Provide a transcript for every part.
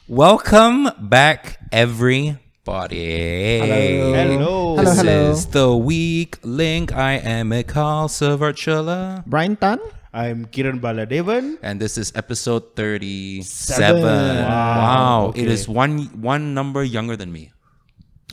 Welcome back, everybody. Hello. This is the Weak Link. I am Mikhail, Svrcula. Brian Tan. I'm Keren, Bala, Devan. And this is episode 37. Wow. Okay. It is one number younger than me.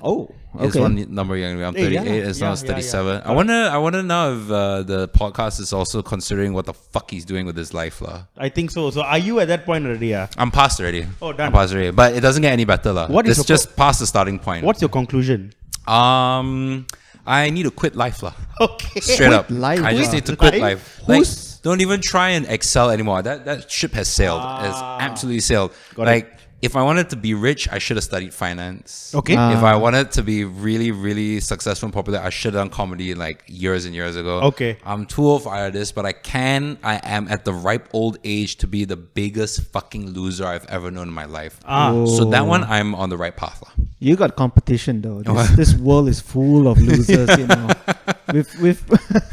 Oh, It's okay. one number younger than me. I'm 38. It's now 37. yeah. I wonder now if the podcast is also considering what the fuck he's doing with his life, lah. I think so. So are you at that point already? I'm past already. Oh, done. I'm past already. But it doesn't get any better, lah. What is It's your just past the starting point. What's your conclusion? I need to quit life, lah. Okay. Straight up. life, I just lah. need to quit Life? life. Like, don't even try and excel anymore. That ship has sailed. It's absolutely sailed. Got Like, if I wanted to be rich, I should have studied finance. Okay. If I wanted to be really, really successful and popular, I should have done comedy like years and years ago. Okay. I'm too old for all of this, but I am at the ripe old age to be the biggest fucking loser I've ever known in my life. So that one, I'm on the right path. You got competition though. This world is full of losers. You know,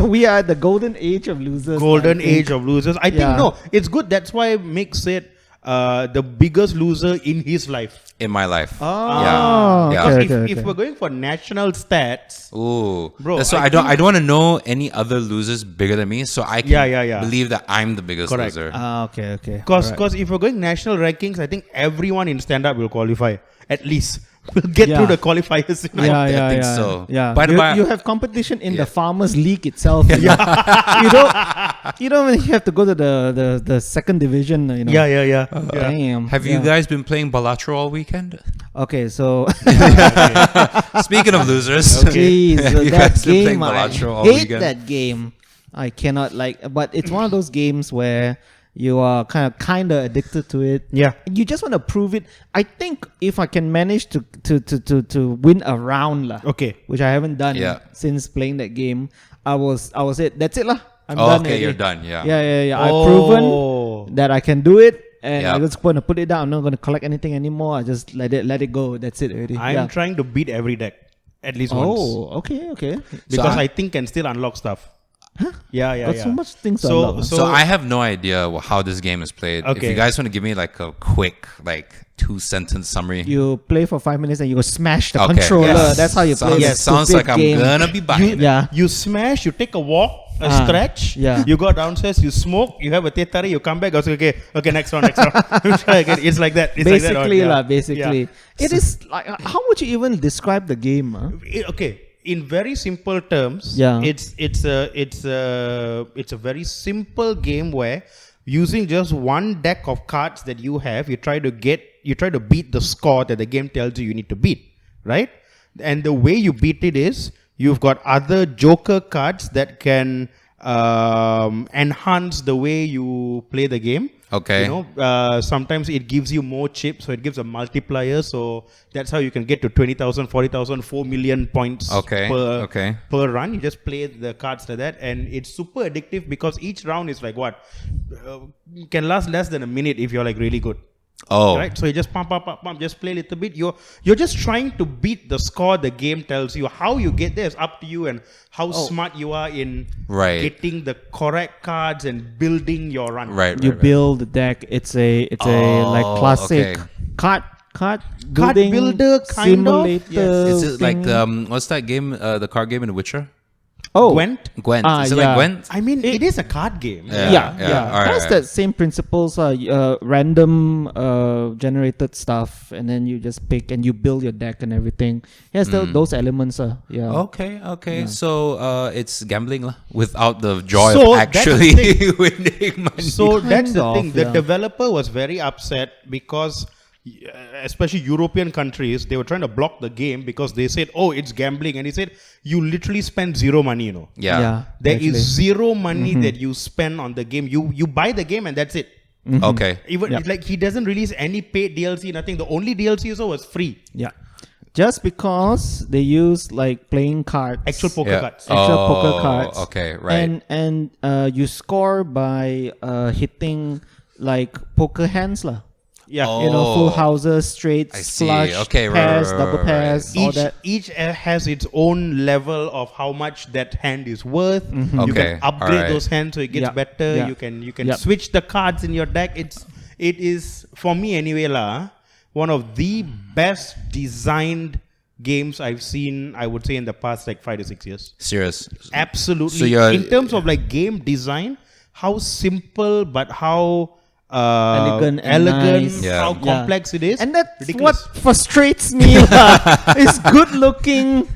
we are at the golden age of losers. Golden I think. age of losers. I think Yeah. no, it's good. That's why Mick said the biggest loser in his life. In my life. Oh, Yeah. okay, Because okay. if we're going for national stats, Ooh, Bro, That's why I I don't want to know any other losers bigger than me, so I can Yeah. believe that I'm the biggest Correct. loser. Okay. because if we're going national rankings, I think everyone in stand-up will qualify. At least we'll get Yeah. through the qualifiers. Yeah, I think so. Yeah, By the way- you have competition in the farmers' league itself. You know? you don't even have to go to the second division. You know. Yeah. Damn. Have you guys been playing Balatro all weekend? Okay, so Speaking of losers, jeez, have you that guys been playing game, I Balatro all hate weekend? that game. I cannot but it's one of those games where you are kind of addicted to it. Yeah. You just want to prove it. I think if I can manage to win a round lah, Okay. which I haven't done Yeah. since playing that game, I was it. That's it lah. I'm Oh, done. okay, already. you're done, yeah. Yeah. I've Oh. proven that I can do it, and Yeah. I'm just going to put it down. I'm not going to collect anything anymore. I just let it go. That's it already. I'm trying to beat every deck at least once. Oh, okay. Because So I think can still unlock stuff. Yeah. Got so much things to So- unlock. So I have no idea how this game is played. If Okay. you guys want to give me like a quick 2-sentence summary. You play for 5 minutes and you go smash the Okay, controller. yes. That's how you play. Sounds, that sounds stupid like game. I'm gonna be buying it. Yeah. You smash, you take a walk, a stretch, yeah. you go downstairs, you smoke, you have a tetari, you come back, okay, next round. You try again. It's like that. It's Basically, like that. basically. Yeah. It is like, how would you even describe the game? Huh? Okay, in very simple terms, Yeah. it's a very simple game where using just one deck of cards that you have, you try to beat the score that the game tells you need to beat, right? And the way you beat it is you've got other joker cards that can enhance the way you play the game. Okay. You know, sometimes it gives you more chips, so it gives a multiplier. So that's how you can get to 20,000, 40,000, 4 million points per run. You just play the cards like that, and it's super addictive because each round is like can last less than a minute if you're like really good. Oh, Right, so you just pump, just play a little bit. You're just trying to beat the score the game tells you. How you get there is up to you, and how smart you are in getting the correct cards and building your run. right. You build the deck. It's a like classic card building builder kind of. simulator. Yes. Is it like thing. what's that game? The card game in The Witcher? Gwent. Gwent. Is it yeah. like Gwent? I mean, it is a card game. Yeah. It has that same principles, random generated stuff, and then you just pick and you build your deck and everything. Yes, those elements. Okay. So it's gambling lah, without the joy So of that's actually the winning money. So that's the Kind thing. of, The yeah. developer was very upset because, especially European countries, they were trying to block the game because they said, "Oh, it's gambling," and he said, "You literally spend zero money. You know, yeah. there is actually. zero money that you spend on the game. You buy the game and that's it. Okay. Even like he doesn't release any paid DLC, nothing. The only DLC also was free. Yeah. Just because they use like playing cards, Actual poker cards. actual poker cards. Okay, right. And you score by hitting like poker hands lah. Yeah. Oh. You know, full houses, straights, I see. flush, Okay, right, pairs, right, double right, pairs, all Each that. each has its own level of how much that hand is worth. You Okay, can upgrade alright. those hands so it gets Yeah, better. yeah. You can Yep. switch the cards in your deck. It is for me anyway lah. one of the best designed games I've seen, I would say, in the past like 5 to 6 years. Serious. Absolutely. So you're- in terms of like game design, how simple but how Elegant and nice. Yeah. how Yeah. complex it is. And that's ridiculous. what frustrates me. It's good looking,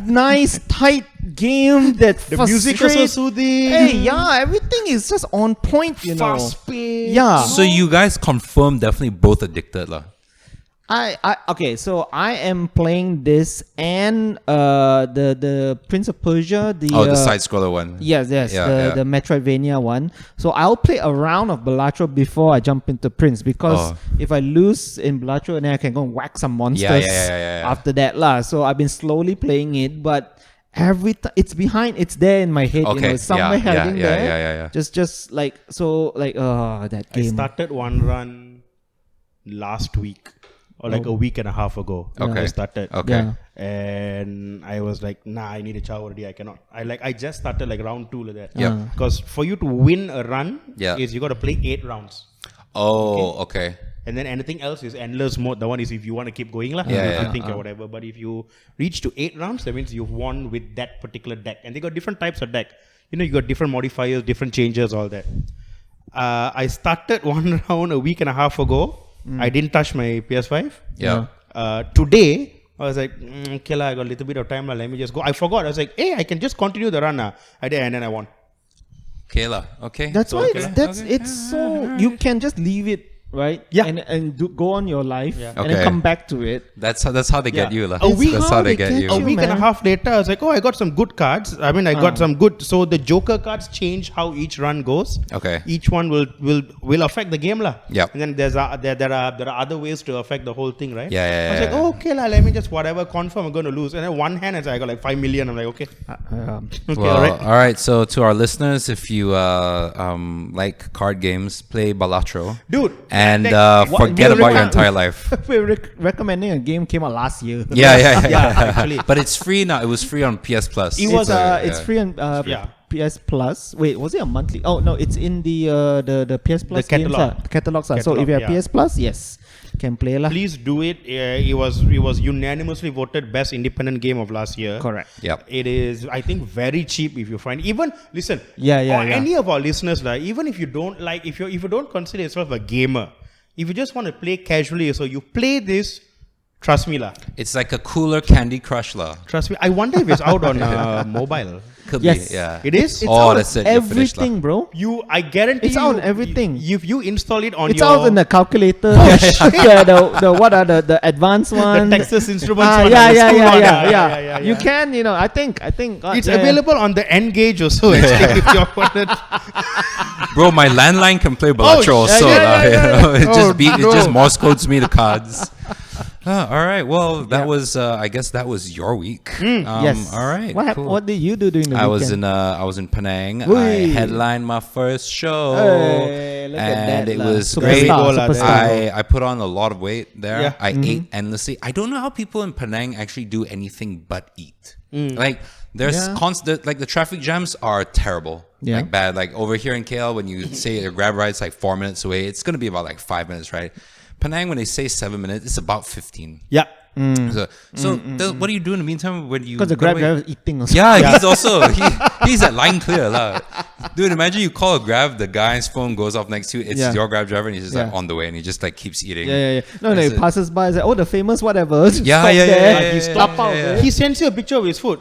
nice, tight game that The music also frustrates. soothing. Hey, yeah, everything is just on point, you know. Fast paced. Yeah. So you guys confirm definitely both addicted lah. Okay, so I am playing this and the Prince of Persia, The side scroller one. Yes, Yeah, the Metroidvania one. So I'll play a round of Balatro before I jump into Prince, because if I lose in Balatro, then I can go and whack some monsters after that lah. So I've been slowly playing it, but every time it's there in my head. You know, it's somewhere hiding there. Yeah. Just like that I game. started one run last week or like a week and a half ago. Okay. I started. Okay. Yeah. And I was like, nah, I need a chow already. I cannot. I just started like round 2 like that. Yeah. Because for you to win a run, Yeah. is you got to play 8 rounds. Oh, okay. And then anything else is endless mode. The one is if you want to keep going lah. Yeah, If you think or whatever. But if you reach to 8 rounds, that means you've won with that particular deck. And they got different types of deck. You know, you got different modifiers, different changes, all that. I started one round a week and a half ago. I didn't touch my PS5. Yeah. Today, I was like, okay lah, I got a little bit of time lah. Let me just go. I forgot. I was like, hey, I can just continue the run. I did, and then I won. Kayla. Okay. That's why okay. it's so you can just leave it, right? Yeah. And go on your life and Okay. then come back to it. That's how they get Yeah. you lah. A week- That's how they get you. A you, week and a man. half later, I was like, oh, I got some good cards. I mean, I got some good. So the Joker cards change how each run goes. Okay. Each one will affect the game lah. Yep. And then there are other ways to affect the whole thing, right? Yeah. I was like, oh, okay lah, let me just whatever confirm I'm going to lose. And then one hand, I got like 5 million. I'm like, okay. Okay, Well, alright. all right. So to our listeners, if you like card games, play Balatro, Dude. and like, forget about your entire life. We're recommending a game came out last year. Yeah. actually. But it's free now. It was free on PS Plus. It was, It's free on Yeah. PS Plus. Wait, was it a monthly? Oh no, it's in the PS Plus catalog. games. Catalogs. So Catalog, if you have yeah. PS Plus, yes, can play lah. Please do it. It was unanimously voted best independent game of last year. Correct. Yep. It is, I think, very cheap if you find. Even listen, Yeah. any of our listeners, like, even if you don't like, if you don't consider yourself a gamer, if you just want to play casually, so you play this, trust me lah. It's like a cooler Candy Crush lah. Trust me. I wonder if it's out on mobile. Could Yes. be. Yeah. It is. It's Oh, out that's on it. You're finished lah. everything, bro. I guarantee It's you, out on everything. If you install it on It's your out in the calculator. the what are the advanced one? Texas Instruments one, yeah, the yeah, school yeah, one. yeah. You can, I think. It's available on the N-Gage also. Actually, if you want it. Bro, my landline can play Balatro Oh, also. yeah. lah, you know? It no. just Morse codes me the cards. All right. Well, that was. I guess that was your week. Yes. All right. What what did you do during the I weekend? was in Penang. I Whee. headlined my first show, Hey, look at and that, it lah. was Superstar, great. superstar. I put on a lot of weight there. Yeah. I ate endlessly. I don't know how people in Penang actually do anything but eat. Like there's Yeah. constant, like the traffic jams are terrible. Yeah. Like bad. Like over here in KL, when you say your grab ride's like 4 minutes away, it's gonna be about like 5 minutes, right? Penang, when they say 7 minutes, it's about 15. Yeah. What do you do in the meantime when you? Because the go Grab away? driver is eating also. Yeah, he's also he's at line clear lah. Dude, imagine you call a Grab, the guy's phone goes off next to you. It's Yeah. your Grab driver, and he's just like Yeah. on the way, and he just like keeps eating. Yeah. No, That's he it. passes by. He's like, oh, the famous whatever. Yeah, Stop yeah, there. yeah, yeah, He yeah, stop yeah, out yeah. there. He sends you a picture of his food.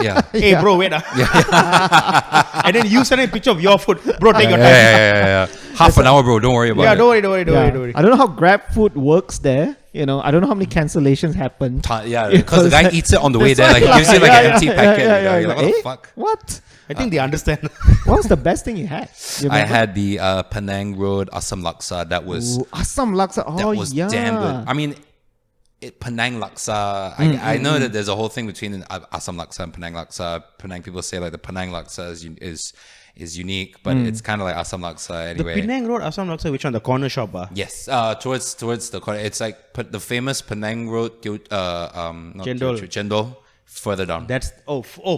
Yeah. Hey, Yeah. bro, wait. And then you send a picture of your food. Bro, take your time. Yeah. Half an hour, bro. Don't worry about Yeah, it. don't worry. Yeah. I don't know how Grab food works there. I don't know how many cancellations happen. Yeah, because the guy eats it on the way there. Like he gives you like an empty packet. You're like, what the fuck? What? I think they understand. What was the best thing you had? You I remember? had the Penang Road Asam Laksa. That was Ooh, Assam laksa. that Oh, was yeah. damn good. I mean, Penang Laksa. I know that there's a whole thing between Assam Laksa and Penang Laksa. Penang people say like the Penang Laksa is unique, but it's kind of like Assam Laksa The anyway. Penang Road Assam Laksa, which one? The corner shop? Yes, towards the corner. It's like the famous Penang Road. Not Chendol. Chendol. Further down. That's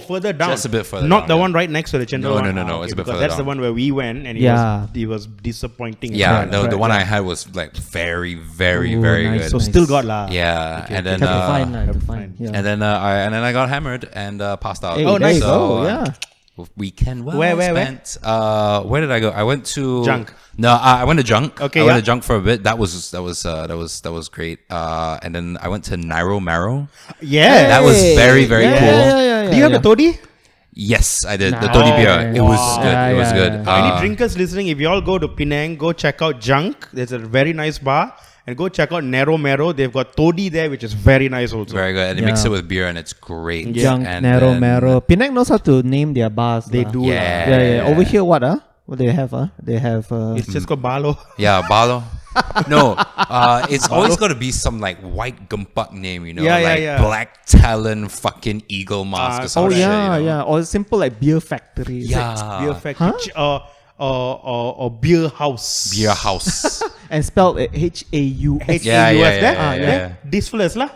further down. Just a bit further Not down, the yeah. one right next to the Chandra one. No. It's a bit because further that's the down. one where we went and it was disappointing. Yeah, Right, the one yeah. I had was like very, very, Ooh, very nice. good. So Nice. still got lah. Yeah, and then Have to find, have to fine. find. Yeah. and then I got hammered and passed out. Hey, Oh, there nice. you go. So, Yeah. weekend well Where? spent. Where did I go? I went to Junk. No, I went to Junk. Okay, I went yeah. to Junk for a bit. That was great. And then I went to Nairo Maro. Yeah. That was very, very yeah, cool. Yeah, Do you have the toddy? Yes, I did. The Nice. Toddy beer. It was Wow. good. Yeah, It was yeah, good. yeah. Any drinkers listening, if you all go to Penang, go check out Junk. There's a very nice bar. And go check out Nero Mero. They've got toddy there, which is very nice also. Very good. And they mix Yeah. it with beer and it's great. Junk, And Nero, then- Mero. Penang knows how to name their bars. They lah. do. Yeah. Yeah. Over here, what? What they have? They have. It's just called Balo. Yeah, Bala. No, it's always got to be some like white gumpak name, you know, Yeah, yeah, like yeah. Black Talon fucking Eagle Mask or some Oh shit. yeah, you know? yeah. Or simple like beer factory. Yeah. Beer factory. Or beer house. Beer house. And spelled H-A-U-S. Yeah, H-A-U-S there? yeah. This first lah.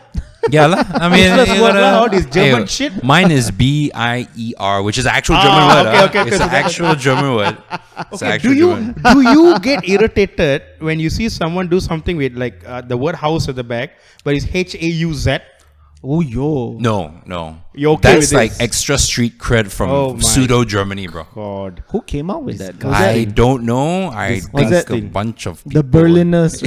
Yeah, lah. I mean, Useless you word gotta- lah, all this German Hey, shit. Mine is B-I-E-R, which is an actual German word. okay, It's so an actual German word. It's an Okay, actual German. do you get irritated when you see someone do something with like the word house at the back, but it's H-A-U-Z? Oh yo. No. You're okay That's with like this? extra street cred from Oh my pseudo Germany, bro. God. Who came out with that? I don't know. I think that a thing? bunch of The people. Berliners.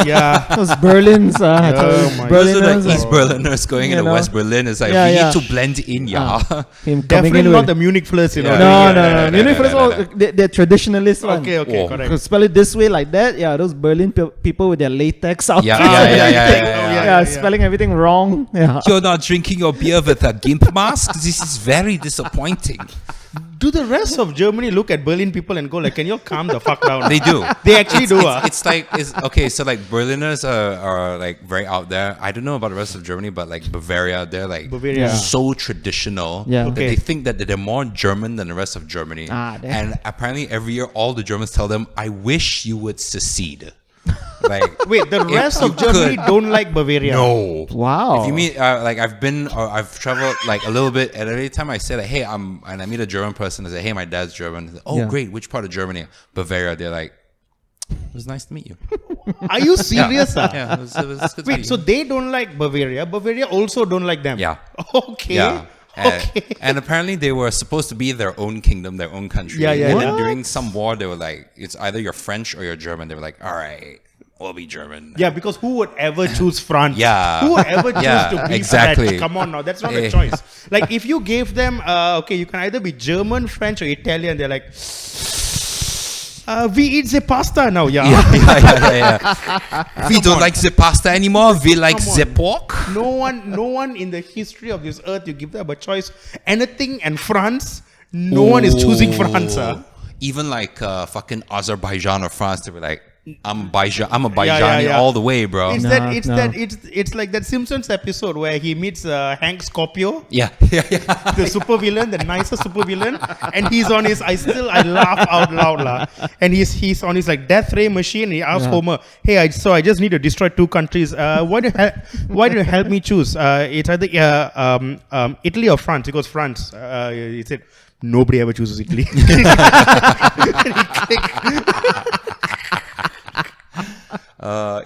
Yeah. Those Berlins. Oh my- Those are Berliners. the East Berliners going You into know? West Berlin. It's like Yeah, we yeah. need to blend in, yeah. Him coming Definitely in not with. the Munich flirts, you know. Yeah. No. Munich first of all, no. they're traditionalist one. Okay, Whoa. correct. Could spell it this way like that. Yeah, those Berlin people with their latex outfits. Yeah. Spelling everything wrong. Yeah. You're not drinking your beer with a gimp mask. This is very disappointing. Do the rest of Germany look at Berlin people and go like, can you all calm the fuck down? They do. They actually do. It's like okay. So like Berliners are like very out there. I don't know about the rest of Germany, but like Bavaria, they're like Bavaria. so traditional Yeah. that Okay. they think that they're more German than the rest of Germany. Damn. And apparently every year all the Germans tell them, "I wish you would secede." Like Wait, the if rest you of Germany could- don't like Bavaria. No. Wow. If you meet, like I've been, or I've traveled like a little bit, and every time I say like, hey, and I meet a German person, I say, hey, my dad's German. Say, oh, Yeah. great. Which part of Germany? Bavaria. They're like, it was nice to meet you. Are you serious? Yeah, it was good to Wait, meet so you. they don't like Bavaria. Bavaria also don't like them. Yeah. Okay. Yeah. Okay. And apparently they were supposed to be their own kingdom, their own country. Yeah, yeah, And yeah. then during some war, they were like, it's either you're French or you're German. They were like, all right, we'll be German. Yeah, because who would ever choose France? Yeah. Who would ever choose Yeah, to be exactly. French? Come on now, that's not a Eh. choice. Like if you gave them, okay, you can either be German, French, or Italian. They're like, we eat the pasta now, yeah. Yeah. We don't like the pasta anymore. We like Come on. the pork. No one in the history of this earth, you give them a choice. Anything and France, no one is choosing France. Even like fucking Azerbaijan or France, they were like, I'm a Baijani yeah. all the way, bro. It's No. it's like that Simpsons episode where he meets Hank Scorpio, Yeah. the super villain, the nicest super villain, and he's on his I laugh out loud lah. And he's on his like death ray machine. And he asks Homer, "Hey, I just need to destroy 2 countries. Why do you help me choose? It's either Italy or France." He goes, "France." He said, "Nobody ever chooses Italy." And he clicked.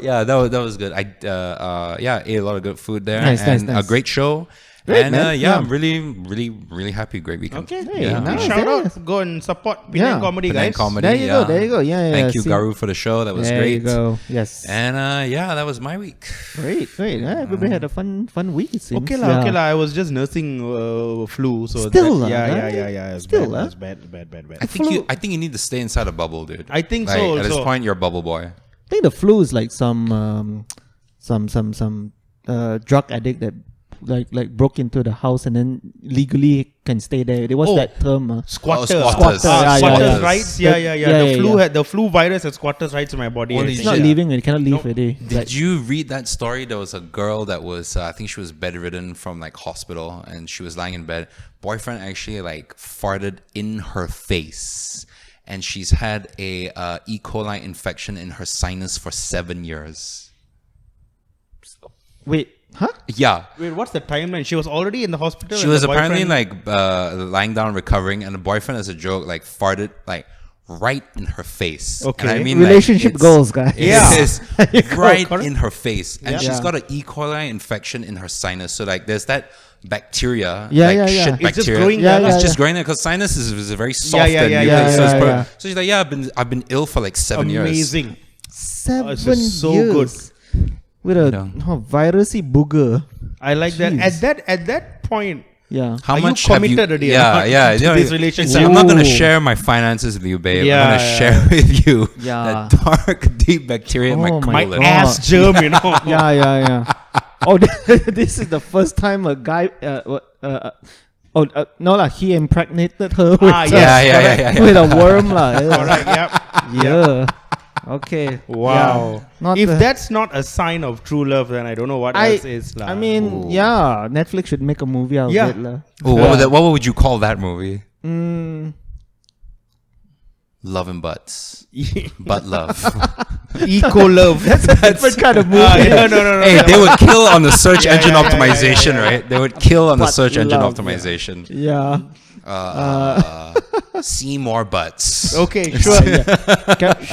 Yeah, that was good. I ate a lot of good food there. Nice, and nice. a great show. Great, and man. yeah, Yeah. I'm really happy. Great weekend. Okay, Yeah, big nice, shout yes. out. Go and support Penang Comedy, Penang guys. Comedy. There you go, there you go. Yeah, Thank you, see. Garu, for the show. That was There great. you go. Yes. And yeah, that was my week. Great. Yeah, everybody had a fun week, it seems. Okay lah. I was just nursing flu, so Still that, lah, yeah. It's Still, bad, huh? it's bad. I think you need to stay inside a bubble, dude. I think like, so At this also. point, you're a bubble boy. I think the flu is like some drug addict that like broke into the house and then legally can stay there. There was Oh. that term. Squatter. Squatters. Squatters Yeah. rights. Yeah, Yeah. yeah, yeah. The flu virus has squatters rights in my body. Holy I It's think. not shit. leaving. You cannot leave Nope. already. Did you read that story? There was a girl that was, I think she was bedridden from like hospital, and she was lying in bed. Boyfriend actually like farted in her face, and she's had a E. coli infection in her sinus for 7 years. Wait, huh? Yeah. Wait, what's the timeline? She was already in the hospital. She and was the apparently boyfriend- lying down recovering, and the boyfriend, as a joke, like farted like right in her face. Okay. And I mean, Relationship it's- goals, guys. Yeah. It's right correct. in her face, and Yeah. she's Yeah. got an E. coli infection in her sinus. So like, there's that bacteria, Yeah, like yeah, yeah. shit It's just bacteria. growing Yeah, there. yeah, It's just yeah. growing there because sinus is very soft yeah, and yeah, mucus, so, yeah, it's yeah. so she's like, yeah, I've been ill for like 7 years. Amazing. 7 it's just so years. With a virusy booger. I like that. Jeez. At that point, Yeah. How Are you much have you? committed already or Yeah, not yeah. to you know, this it's relationship? like, I'm not gonna Ooh. share my finances with you, babe. Yeah, I'm gonna yeah. share with you Yeah. that dark, deep bacteria in my Oh my colon. God. ass germ, you know. Yeah. Oh, this is the first time a guy. No lah. He impregnated her with, yeah. with a worm lah. All right, yep. Yeah. Okay. Wow. Yeah. Not If the- that's not a sign of true love, then I don't know what else is. I mean, yeah. Netflix should make a movie out Yeah. of it lah. Oh, what would you call that movie? Love and Butts. Butt Love. eco love. That's a different kind of movie. No. Hey, they would kill on the search Yeah, engine yeah, yeah, optimization, right? They would kill on the Butt search engine love, optimization. Yeah. See more butts. Okay, sure.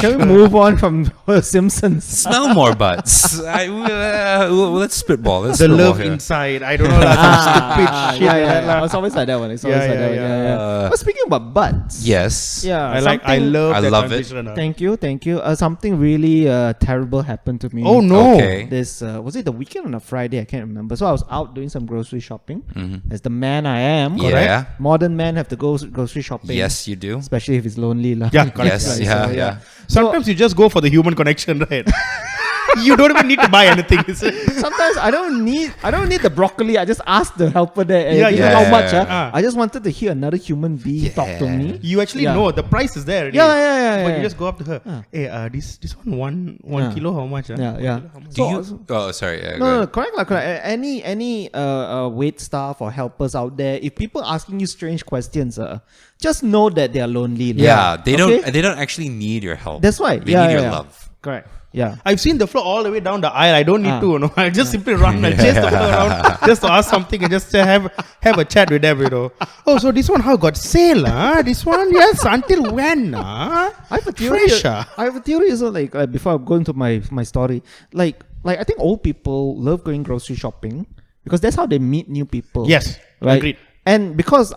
Can we move on from Simpsons? Smell more butts. Let's spitball. Let's The spitball love here. inside. I don't know. Like some stupid shit. like that lah. It's always like that one. It's always Yeah, like that yeah, one. Yeah. But speaking about butts. Yes. Yeah. I something- love I that love it. transition, Thank you. Something really terrible happened to me. Oh no. Okay. This was it the weekend on a Friday? I can't remember. So I was out doing some grocery shopping. As the man I am, Yeah. modern men have to go grocery shopping. Yes, you do. Especially if it's lonely, lah. Yeah, correct. Yes. So, Yeah. Sometimes you just go for the human connection, right? You don't even need to buy anything. Is it? Sometimes I don't need the broccoli. I just ask the helper there, Yeah, you know yeah. how much? Ah. I just wanted to hear another human being talk to me. You actually Yeah. know the price is there. Already. Yeah. But you just go up to her. Hey, this one Yeah. kilo, how much? Yeah. Do you? Oh, sorry. Yeah, No, correct. Any wait staff or helpers out there, if people asking you strange questions, just know that they are lonely. lah. Yeah, they Okay? don't actually need your help. That's why. They Yeah, need your yeah. love. Correct. Yeah. I've seen the floor all the way down the aisle. I don't need Ah. to, no. I just simply run and chase the floor around just to ask something and just have a chat with them, you know. Oh, so this one how got sale, huh? This one, yes, until when, huh? I have a theory. Fresh, ah. I have a theory. So like before I go into my story, like I think old people love going grocery shopping because that's how they meet new people. Yes, right. agreed. And because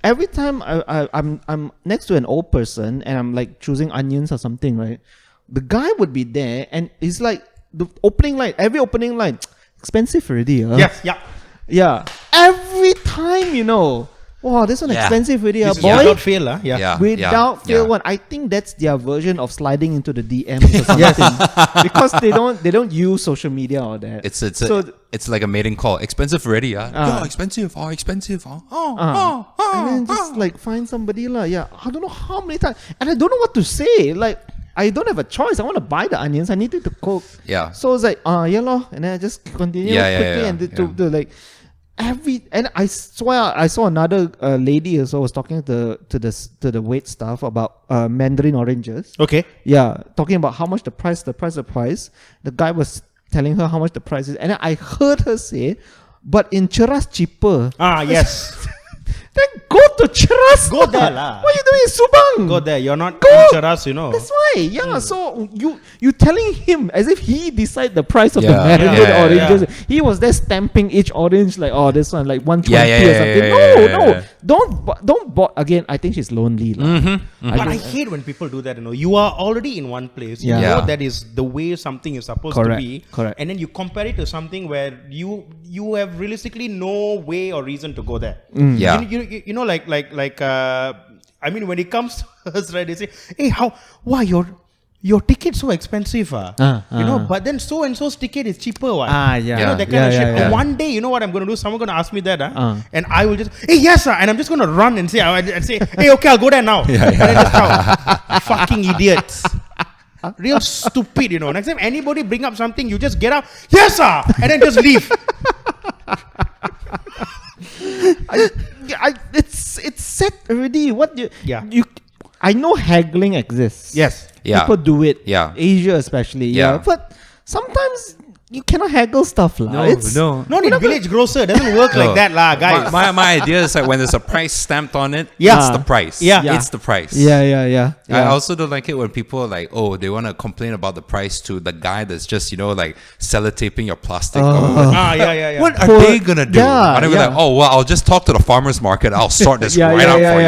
every time I'm next to an old person and I'm like choosing onions or something, right? The guy would be there and it's like the opening line, every opening line, expensive already. Yes, yeah. Yeah. Every time, you know. Wow, this one Yeah. expensive already, This is boy. without fail, huh? Yeah. Yeah. Without fail yeah. one. I think that's their version of sliding into the DMs or something. Because they don't use social media or that. It's like a mating call. Expensive already, yeah. Ah. Expensive. Oh, expensive. And then just like find somebody lah. Yeah. I don't know how many times. And I don't know what to say. Like I don't have a choice. I want to buy the onions. I need it to cook. Yeah. So it's like, yeah lor. And then I just continue quickly and to like and I swear I saw another lady also was talking to the wait staff about mandarin oranges. Okay. Yeah, talking about how much the price. The guy was telling her how much the price is, and then I heard her say, "But in Cheras cheaper." Ah, yes. Then go to Cheras. Go there lah. What are you doing in Subang? Go there. You're not Go. in Cheras, you know. That's why. Yeah. So you telling him as if he decide the price of the Yeah. mandarin Yeah. oranges. He was there stamping each orange like, oh, this one like 120 Yeah, or something. yeah. No. Don't again. I think she's lonely. lah. But I hate when people do that, you know. You are already in one place. You Yeah. know Yeah. that is the way something is supposed Correct, to be. correct. And then you compare it to something where you have realistically no way or reason to go there. Yeah. You know, I mean, when it comes to us, right, they say, hey, why your ticket's so expensive, you know, but then so and so's ticket is cheaper, what? Yeah. You know, that kind of shit. Yeah. One day, you know what I'm going to do? Someone going to ask me that, and I will just, hey, yes, sir. And I'm just going to run and say, hey, okay, I'll go there now. And then just go, fucking idiots. Real stupid, you know. Next time anybody bring up something, you just get up, yes, sir, and then just leave. It's set already. Yeah. I know haggling exists. Yes. Yeah. People do it. Yeah. Asia especially. Yeah. But sometimes you cannot haggle stuff, lah. No. Not in village grocer. Doesn't work like that, lah, guys. My idea is like when there's a price stamped on it, Yeah. it's the price. Yeah. It's the price. Yeah. I also don't like it when people are like, oh, they want to complain about the price to the guy that's just, like sellotaping your plastic. Yeah. What are they gonna do? Yeah, And I'm like, oh, well, I'll just talk to the farmer's market. I'll sort this right out for you.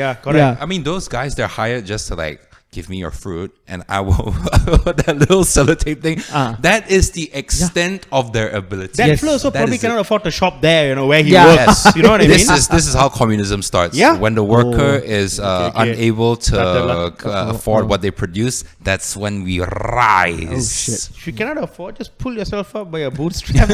Yeah, correct. I mean, those guys, they're hired just to like, give me your fruit and I will that little sellotape thing. That is the extent of their ability. That fella also probably cannot afford to shop there, where he Yeah. works. Yes. You know what I mean? This is how communism starts. Yeah. When the worker is unable to afford Oh. what they produce, that's when we rise. If you cannot afford, just pull yourself up by your bootstraps.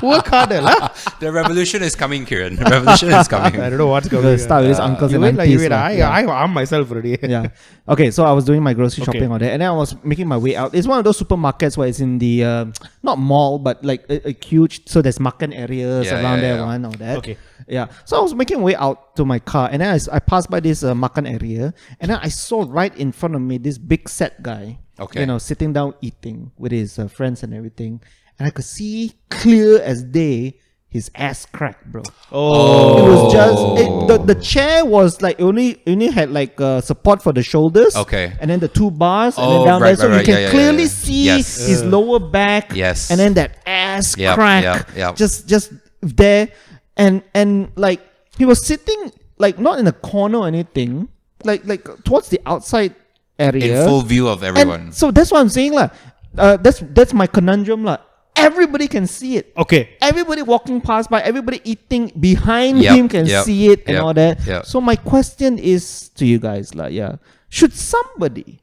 Work harder, lah. The revolution is coming, Keren. The revolution is coming. I don't know what's going The on. start with these uncles You and wait, aunties. you wait. lah. I arm myself already. Yeah. Okay, so I was doing my grocery Okay. shopping all day, and then I was making my way out. It's one of those supermarkets where it's in the not mall, but like a huge. So there's makan areas around there, one or that. Okay. Yeah. So I was making my way out to my car, and then I passed by this makan area, and then I saw right in front of me this big set guy. Okay. Sitting down eating with his friends and everything, and I could see clear as day his ass crack, bro. Oh. It was just the chair was like only had like support for the shoulders. Okay. And then the two bars and Oh, then down right, there, so right, you can yeah, clearly yeah. see Yes. his lower back. Yes. And then that ass Yep, crack, yep. just there, and like he was sitting like not in a corner or anything, like towards the outside area, In full view of everyone. And so that's what I'm saying, lah. That's my conundrum, lah. Everybody can see it. Okay. Everybody walking past by, everybody eating behind Yep, him can yep, see it and yep, all that. yep. So my question is to you guys, should somebody,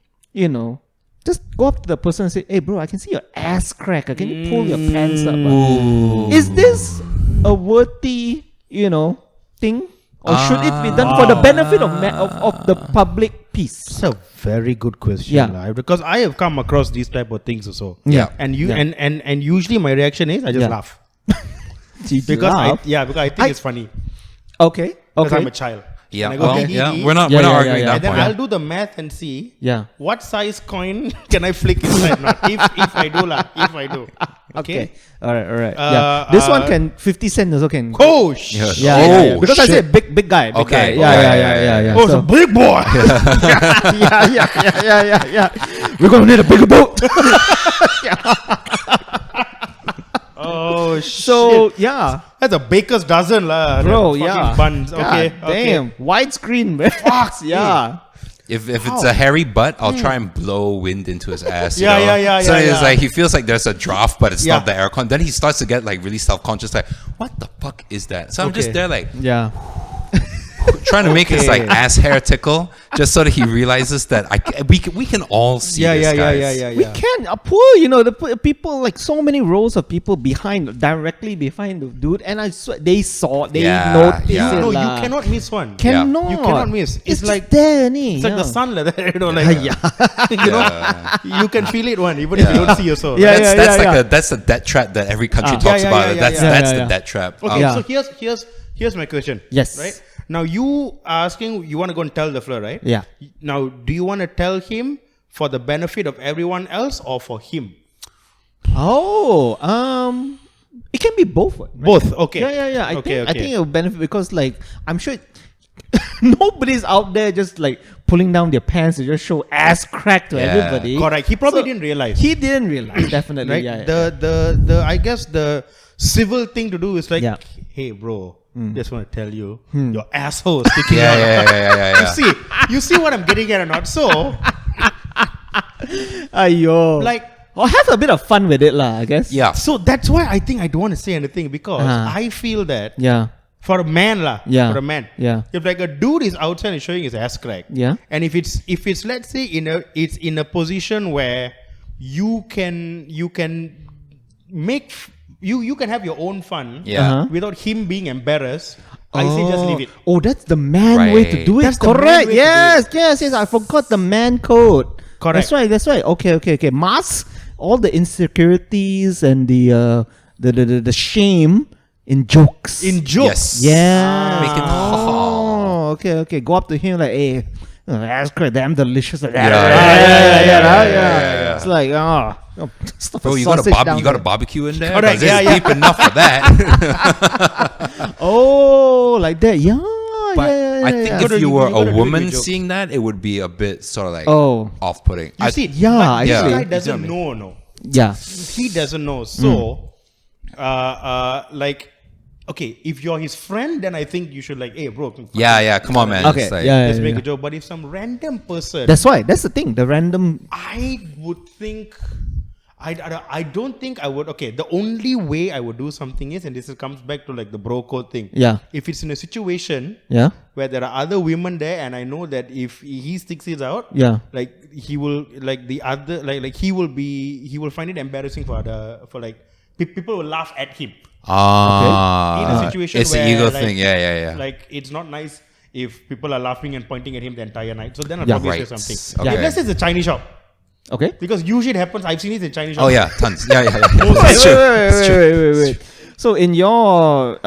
just go up to the person and say, "Hey, bro, I can see your ass crack. Can you pull your pants up?" Is this a worthy, thing, or should it be done for the benefit of the public peace? That's a very good question. Yeah. lah, because I have come across these type of things also. Yeah. And Yeah. and usually my reaction is I just Yeah. laugh. You Because laugh. because I think it's funny. Okay. Because I'm Okay. a child. Yeah, And I go, well, hee, hee, yeah. hee. We're not Yeah, arguing yeah, And that then point. I'll do the math and see Yeah. what size coin can I flick inside now. If I do lah. If I do. Okay. All right. Uh, Yeah. This one can 50 cent also can. Oh shit. Yeah, Oh, because I shit. said big guy. Big Okay. guy. Yeah, Okay. yeah. Oh, it's a So- big boy. yeah. We're gonna need a bigger boat. Oh shit. So yeah, That's a baker's dozen lah. bro. Fucking Yeah. Buns. God Okay. damn. Widescreen, man. Yeah. If it's a hairy butt, I'll try and blow wind into his ass. you Yeah, know? yeah, So it's yeah. like he feels like there's a draft, but it's Yeah. not the aircon. Then he starts to get like really self-conscious, like, what the fuck is that? So I'm just Okay. there like Yeah. trying to make his like Okay. ass hair tickle, just so that he realizes that we can all see Yeah, this, yeah, guys. yeah. We can poor, the people, like so many rows of people directly behind the dude, and I swear they noticed yeah. it. No, lah. you cannot miss one. Cannot. You cannot miss. It's It's like there, ni. it's like the Yeah. sun like that. You can feel it one even if you don't see yourself. Yeah, That's the debt trap that every country Ah. talks Yeah, about. yeah, That's yeah. that's Yeah, the yeah. debt trap. Okay, Yeah. so here's my question. Yes. Right? Now you are asking, you want to go and tell the fella, right? Yeah. Now, do you want to tell him for the benefit of everyone else or for him? Oh, it can be both. Right? Both. Okay. Yeah. I Okay, think it will benefit because, like, I'm sure nobody's out there just like pulling down their pants to just show ass crack to Yeah. everybody. Correct. He probably So, didn't realize. He didn't realize, definitely. Right? Yeah. The I guess the civil thing to do is like, Yeah. hey, bro, just want to tell you, your asshole is sticking Yeah, out. yeah. You see what I'm getting at or not? So, Ayo. like, or have a bit of fun with it, lah. I guess. Yeah. so that's why I think I don't want to say anything because I feel that Yeah. for a man lah, Yeah. for a man, Yeah. if like a dude is outside and showing his ass crack, Yeah. and if it's let's say it's in a position where you can make you can have your own fun Yeah. Uh-huh. without him being embarrassed. I say just leave it. Oh, that's the man way to Right. do it. That's the man Correct. way to do Yes. I forgot the man code. Correct. That's right. Okay. Mask all the insecurities and the shame in jokes. In jokes. Yes. Yeah. Make it okay. Go up to him like, hey, Ass crack, damn delicious. Yeah. It's like, stuff Bro, a you got sausage down a there. barbecue in there? Correct, 'Cause it's yeah. deep enough for that. Oh, like that. Yeah. But yeah. I think yeah. if you were You gotta a do woman good joke. seeing that, it would be a bit sort of like Oh. off-putting. You see, yeah, but this actually. guy You doesn't tell me. know. Yeah. He doesn't know. So, like, okay, if you're his friend, then I think you should like, hey, bro. Yeah, come on, man. Okay, It's like- yeah. Let's make a joke. But if some random person, That's why. That's the thing. The random. I would think. I don't think I would. Okay, the only way I would do something is, and this comes back to like the bro code thing. Yeah. If it's in a situation Yeah. where there are other women there, and I know that if he sticks it out, Yeah. like he will, like the other, like he will find it embarrassing for people will laugh at him in a situation it's where an ego like, thing. Yeah. like it's not nice if people are laughing and pointing at him the entire night. So then I'll Yeah. probably Right. say something. Okay. Unless it's a Chinese shop. Okay. Because usually it happens. I've seen it in Chinese shops. Oh yeah, tons. Yeah. Wait, That's true. wait. So in your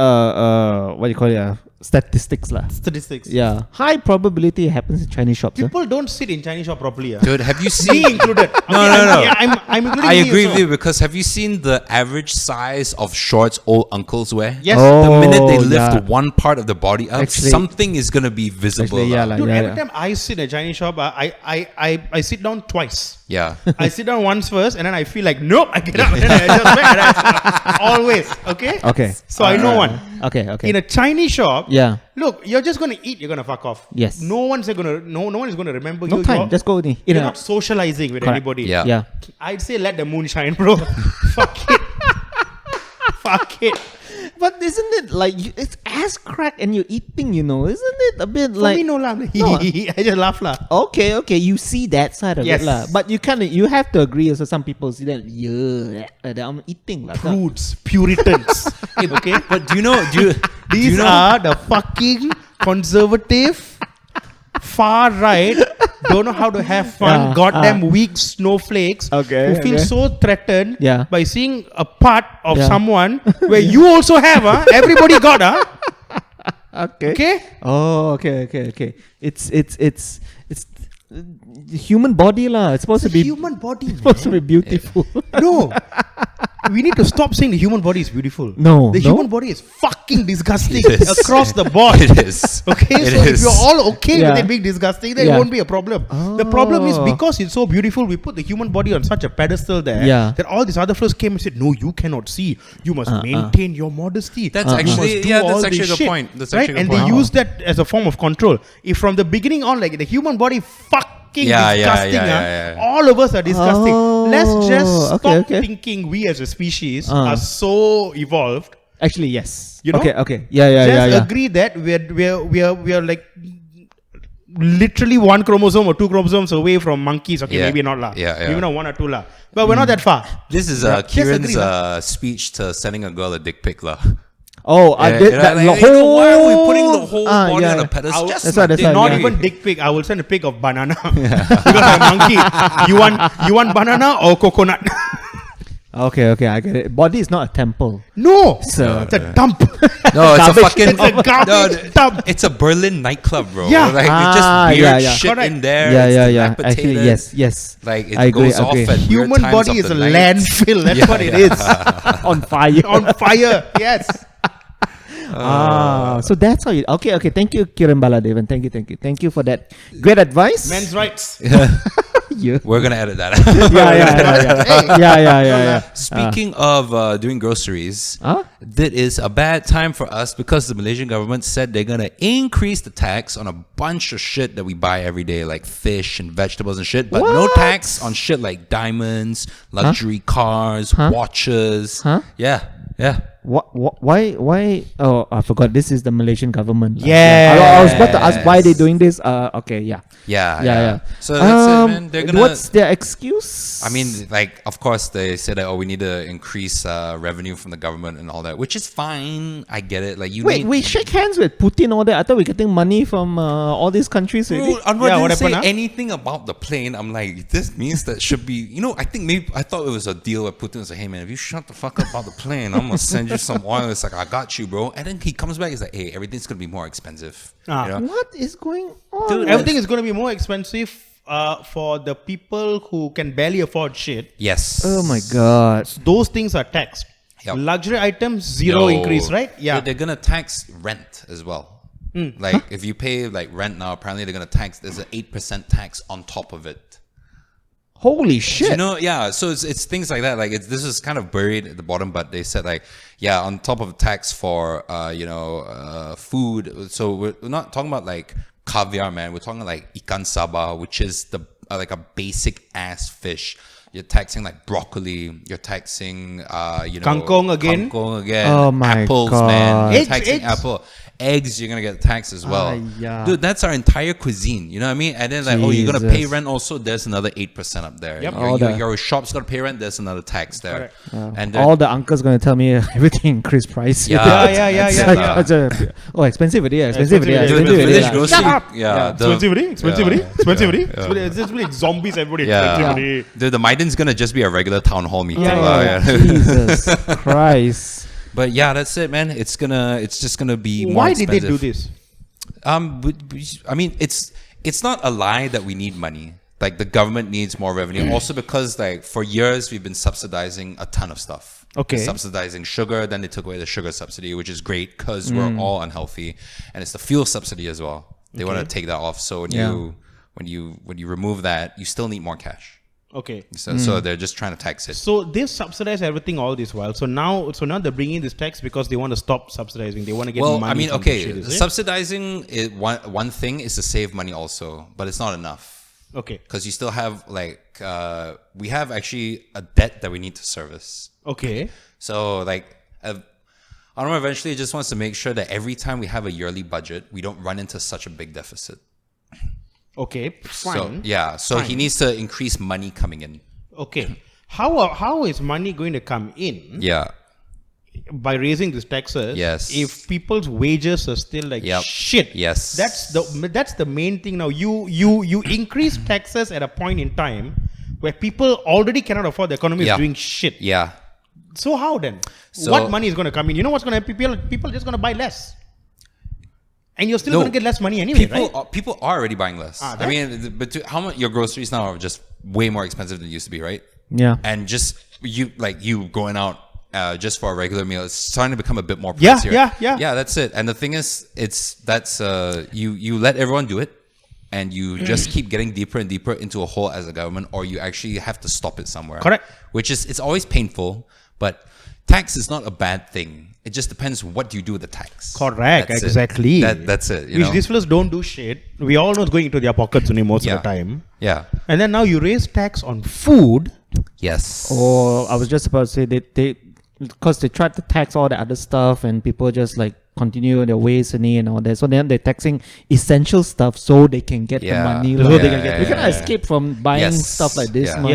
what do you call it? Statistics lah. Statistics. Yeah. High probability it happens in Chinese shops. People don't sit in Chinese shop properly. Dude, have you Me seen? included. No. I'm including I me agree also. with you because have you seen the average size of shorts old uncles wear? Yes. The minute they Oh, lift yeah. one part of the body up, Actually- something is gonna be visible. Actually, yeah, like- Dude, yeah, every yeah. time I sit in a Chinese shop, I sit down twice. Yeah. I sit down once first, and then I feel like, nope, I get up. And then I just wear, and I always, okay? Okay. So I know one. Okay. In a Chinese shop, Yeah. look, you're just gonna eat, you're gonna fuck off. Yes. No one is gonna remember No you. time. You're, Just go in. you're not socializing with Correct. anybody. Yeah. Yeah. I'd say let the moon shine, bro. Fuck it. Fuck it. But isn't it like it's ass crack and you're eating? Isn't it a bit For like? me, no lah. No. I just laugh lah. Okay, you see that side of Yes. it lah. But you have to agree also some people see that I'm eating lah. Prudes, Puritans. Okay? But do you know? These are the fucking conservative, far right, don't know how to have fun, Yeah, goddamn weak snowflakes Okay, who feel okay. so threatened Yeah. by seeing a part of Yeah. someone where you also have, everybody got, Okay. okay? Oh, okay. It's the human body lah. It's supposed It's to a be human body, supposed to be beautiful. No. We need to stop saying the human body is beautiful. No, The no? human body is fucking disgusting It is. across the board. It is. Okay, It so if is. you're all okay Yeah. with it being disgusting, then Yeah. it won't be a problem. The problem is Oh. because it's so beautiful, we put the human body on such a pedestal there Yeah. that all these other fellows came and said, no, you cannot see. You must maintain your modesty. That's You actually- must do yeah, that's all actually this the shit." point. That's right? actually the And point. they use that as a form of control. If from the beginning on, like the human body fucking disgusting, yeah. all of us are disgusting. Oh, Let's just stop okay. thinking we as a species are so evolved. Actually, yes. You know? Okay. Yeah. Just agree that we are like literally one chromosome or two chromosomes away from monkeys. Okay, Yeah. maybe not lah. Yeah. Maybe not one or two lah. But we're not that far. This is Just Keren's agree, speech to sending a girl a dick pic, lah. Oh, I did that. Like, why are we putting the whole body on a pedestal? I'll- Just That's why, that's my why, Not yeah. even dick pic. I will send a pic of banana because I'm a monkey. You want banana or coconut? Okay, I get it. Body is not a temple. No, So- it's a dump. No, it's a Garbage. fucking. It's a garbage dump. It's a Berlin nightclub, bro. Yeah. Like it's just weird yeah. shit Correct. in there. Yeah. It's Actually, dilapidated. yes. Like it I agree, goes off at weird Human times body of is the a night. landfill. That's Yeah, what it yeah. is. On fire. On fire. Yes. So that's how you. Okay. Thank you, Keren, Bala, Devan. Thank you for that great advice. Men's rights. Yeah. We're gonna edit that. Yeah. Speaking of doing groceries, Huh? that is a bad time for us because the Malaysian government said they're gonna increase the tax on a bunch of shit that we buy every day, like fish and vegetables and shit, but no What? tax on shit like diamonds, luxury cars, watches. Huh? Yeah. Why? Oh, I forgot. This is the Malaysian government. Yes. I was about to ask why they're doing this. Okay, yeah. Yeah. So that's it, man. They're gonna. What's their excuse? I mean, like, of course, they said that, we need to increase revenue from the government and all that, which is fine. I get it. Like, you wait, need. we shake hands with Putin all that. I thought we were getting money from all these countries already. Bro, Anwar Yeah, didn't what say happened, huh? anything about the plane. I'm like, this means that should be. I think I thought it was a deal where Putin was like, hey man, if you shut the fuck up about the plane, I'm gonna send you some oil. It's like, I got you, bro. And then he comes back. He's like, hey, everything's gonna be more expensive. You know? What is going on? Dude, everything is going to be more expensive for the people who can barely afford shit. Yes. Oh my god. Those things are taxed. Yep. Luxury items, zero increase, right? Yeah. They're gonna tax rent as well. Like if you pay like rent now, apparently they're gonna tax. There's an 8% tax on top of it. Holy shit. You know, yeah. So it's things like that. Like this is kind of buried at the bottom, but they said like, yeah, on top of tax for food. So we're not talking about like caviar, man. We're talking like ikan saba, which is the like a basic ass fish. You're taxing like broccoli. You're taxing kangkong again. Kangkong again. Oh my apples, God. man. You're Eggs, taxing eggs. apple. Eggs, you're gonna get taxed as well. yeah. Dude, that's our entire cuisine. You know what I mean? And then like, oh, you're gonna pay Jesus. rent also. There's another 8% up there. Yep. Your shop's gonna pay rent. There's another tax there. And then, all the uncles gonna tell me everything increased price. Yeah. Yeah. Expensive idea. Expensive idea. Dude, the Expensive village idea. grocery. Shut up. Yeah. It's just like zombies, everybody. Yeah. Expensivity. Dude, the Maiden's gonna just be a regular town hall meeting. Yeah. Jesus Christ. But yeah, that's it, man. It's just gonna be more Why expensive. did they do this? I mean, it's not a lie that we need money. Like the government needs more revenue. Also because like for years we've been subsidizing a ton of stuff. Okay. Subsidizing sugar, then they took away the sugar subsidy, which is great because we're all unhealthy, and it's the fuel subsidy as well. They want to take that off. So when you remove that, you still need more cash. Okay. So they're just trying to tax it. So they subsidize everything all this while. So now they're bringing this tax because they want to stop subsidizing. They want to get money. I mean, from okay, the shit, is it? subsidizing is one thing is to save money also, but it's not enough. Okay. Because you still have like we have actually a debt that we need to service. Okay. So like I don't know. Eventually, it just wants to make sure that every time we have a yearly budget, we don't run into such a big deficit. Okay. Fine. So he needs to increase money coming in. Okay. How is money going to come in? Yeah. By raising these taxes, Yes. if people's wages are still like Yep. shit, Yes. that's the main thing. Now you increase taxes at a point in time where people already cannot afford. The economy is doing shit. Yeah. So how then? So- What money is going to come in? You know what's going to happen? People are just going to buy less, and you're still going to get less money anyway, right? People are already buying less. I that- mean, but how much your groceries now are just way more expensive than it used to be, right? Yeah. And just you going out just for a regular meal, it's starting to become a bit more Yeah, pricier. yeah. That's it. And the thing is, you let everyone do it, and you just keep getting deeper and deeper into a hole as a government, or you actually have to stop it somewhere. Correct. It's always painful, but tax is not a bad thing. It just depends what you do with the tax. Correct. That's it. Exactly. That's it. You Which know? these fellas don't do shit. We all know it's going into their pockets only most Yeah. of the time. Yeah. And then now you raise tax on food. Yes. Or I was just about to say they because they tried to tax all the other stuff and people just like continue their ways and all that. So then they're taxing essential stuff so they can get the money. So So they they can can get- you cannot escape from buying stuff like this. Yeah. man.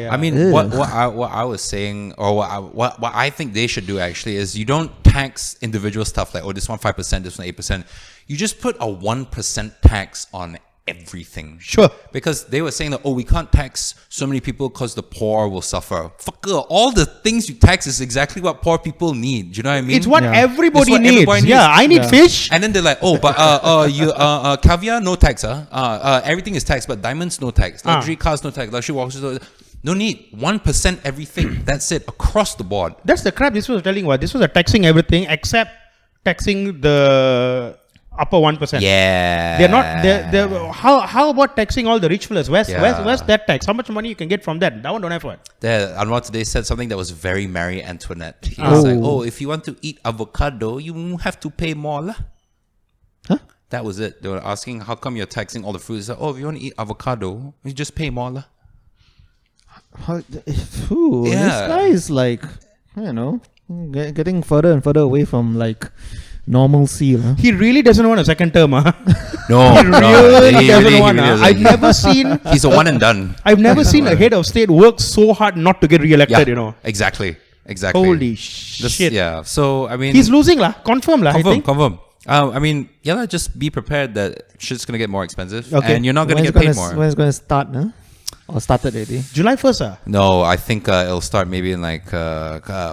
Yeah. I mean, Ugh. what I was saying, or what I think they should do actually is you don't tax individual stuff like, oh, this one 5%, this one 8%. You just put a 1% tax on everything. Sure. Because they were saying that, oh, we can't tax so many people because the poor will suffer. Fucker, all the things you tax is exactly what poor people need. Do you know what I mean? It's what Yeah. everybody It's what needs. everybody Yeah, needs. I need Yeah. fish. And then they're like, oh, but caviar, no tax, everything is taxed, but diamonds, no tax. Luxury cars, no tax. Luxury watches, no need. 1% everything. That's it, across the board. That's the crap this was telling what. This was a taxing everything except taxing the upper 1%. Yeah. They're not. They're how about taxing all the rich fellas? Where's that tax? How much money you can get from that? That one don't have what? Anwar today said something that was very Marie Antoinette. He was like, oh, if you want to eat avocado, you have to pay more. Lah. Huh? That was it. They were asking, how come you're taxing all the fruits? Like, oh, if you want to eat avocado, you just pay more. Lah. This Yeah. guy is like, getting further and further away from like normalcy. Huh? He really doesn't want a second term, huh? No, He really he doesn't really want. doesn't. I've never seen. He's a one and done. I've never seen a head of state work so hard not to get re-elected. You know. Exactly. Holy This- shit. Yeah. So, I mean, He's losing lah. Confirm lah. I think. confirm. I mean, just be prepared that shit's going to get more expensive Okay. and you're not going to When's get paid gonna- more. When it's going to start? Huh? Or started already? July 1st, No, I think it'll start maybe in like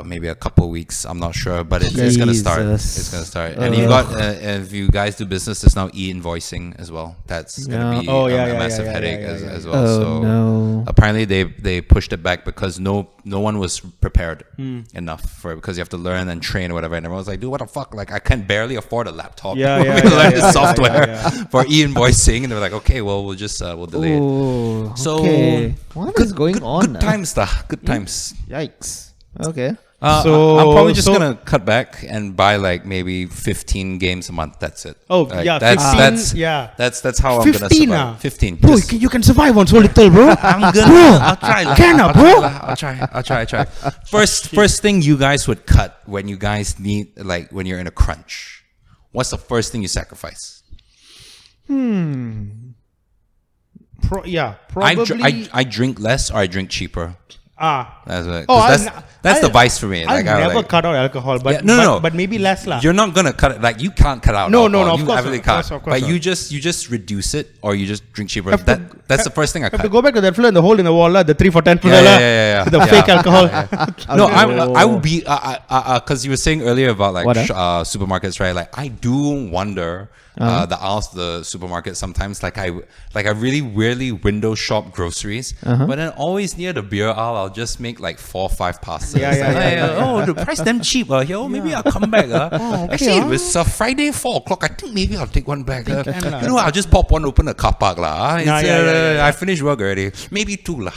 maybe a couple of weeks. I'm not sure, but it's gonna start. Jesus. It's gonna start. And you've got if you guys do business, there's now e-invoicing as well. That's gonna be a massive headache as well. Oh, So no. apparently they pushed it back because no one was prepared enough for it, because you have to learn and train or whatever. And everyone's like, dude, what the fuck? Like I can barely afford a laptop. Yeah, yeah, We learn this yeah, software yeah. for e-invoicing, and they're like, okay, well we'll just we'll delay it. Oh, So okay. What is going on? Good times, da. Good times. Yikes. Okay. So- I'm probably just so- gonna cut back and buy like maybe 15 games a month. That's it. Oh, Like, yeah, that's 15, that's yeah. that's how I'm gonna 15 survive. 15. Bro, Just- you can survive on so little, bro. I'm gonna. Bro, I'll try. lah. can I'll bro? try lah. I'll try. First thing you guys would cut when you guys need, like when you're in a crunch. What's the first thing you sacrifice? Probably. I drink less or I drink cheaper. That's what, Oh, 'cause that's the vice for me. I Like, never like, cut out alcohol, but Yeah, no. but maybe less lah. You're not gonna cut it. Like you can't cut out. No, alcohol. no, of You course absolutely not, can't. of course But not. you just reduce it, or you just drink cheaper. Have to- That's the first thing I Have to cut. go back to that filler in the hole in the wall, the 3 for 10 Yeah, filler, yeah. the Yeah. fake alcohol. No, I would be because you were saying earlier about like What, supermarkets, right? Like I do wonder the aisles of the supermarket sometimes. Like I really rarely window shop groceries, but then always near the beer aisle, I'll just make like 4 or 5 pastas. Oh, the price damn cheap. Here, maybe I'll come back. Actually, it was Friday 4 o'clock. I think maybe I'll take one back. You know, I'll just pop one open a car park lah. I finished work already. Maybe 2 lah.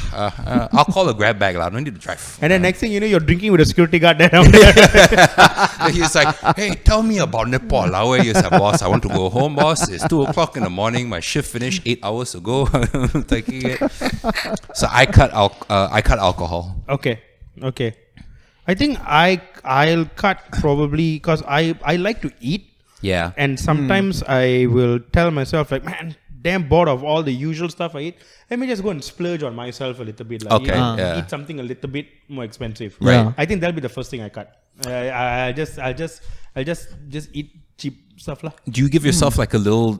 I'll call a grab bag lah. No need to drive. And then next thing you know, you're drinking with a security guard down there. He's like, hey, tell me about Nepal. Where you say, boss, I want to go home, boss. It's 2 o'clock in the morning. My shift finished 8 hours ago. I'm taking it. So I cut alcohol. Okay. I think I'll cut probably because I like to eat, Yeah. and sometimes I will tell myself like, man, damn bored of all the usual stuff I eat. Let me just go and splurge on myself a little bit. Like, Okay, yeah. Eat something a little bit more expensive. Right. I think that'll be the first thing I cut. I'll just eat cheap stuff lah. Do you give yourself like a little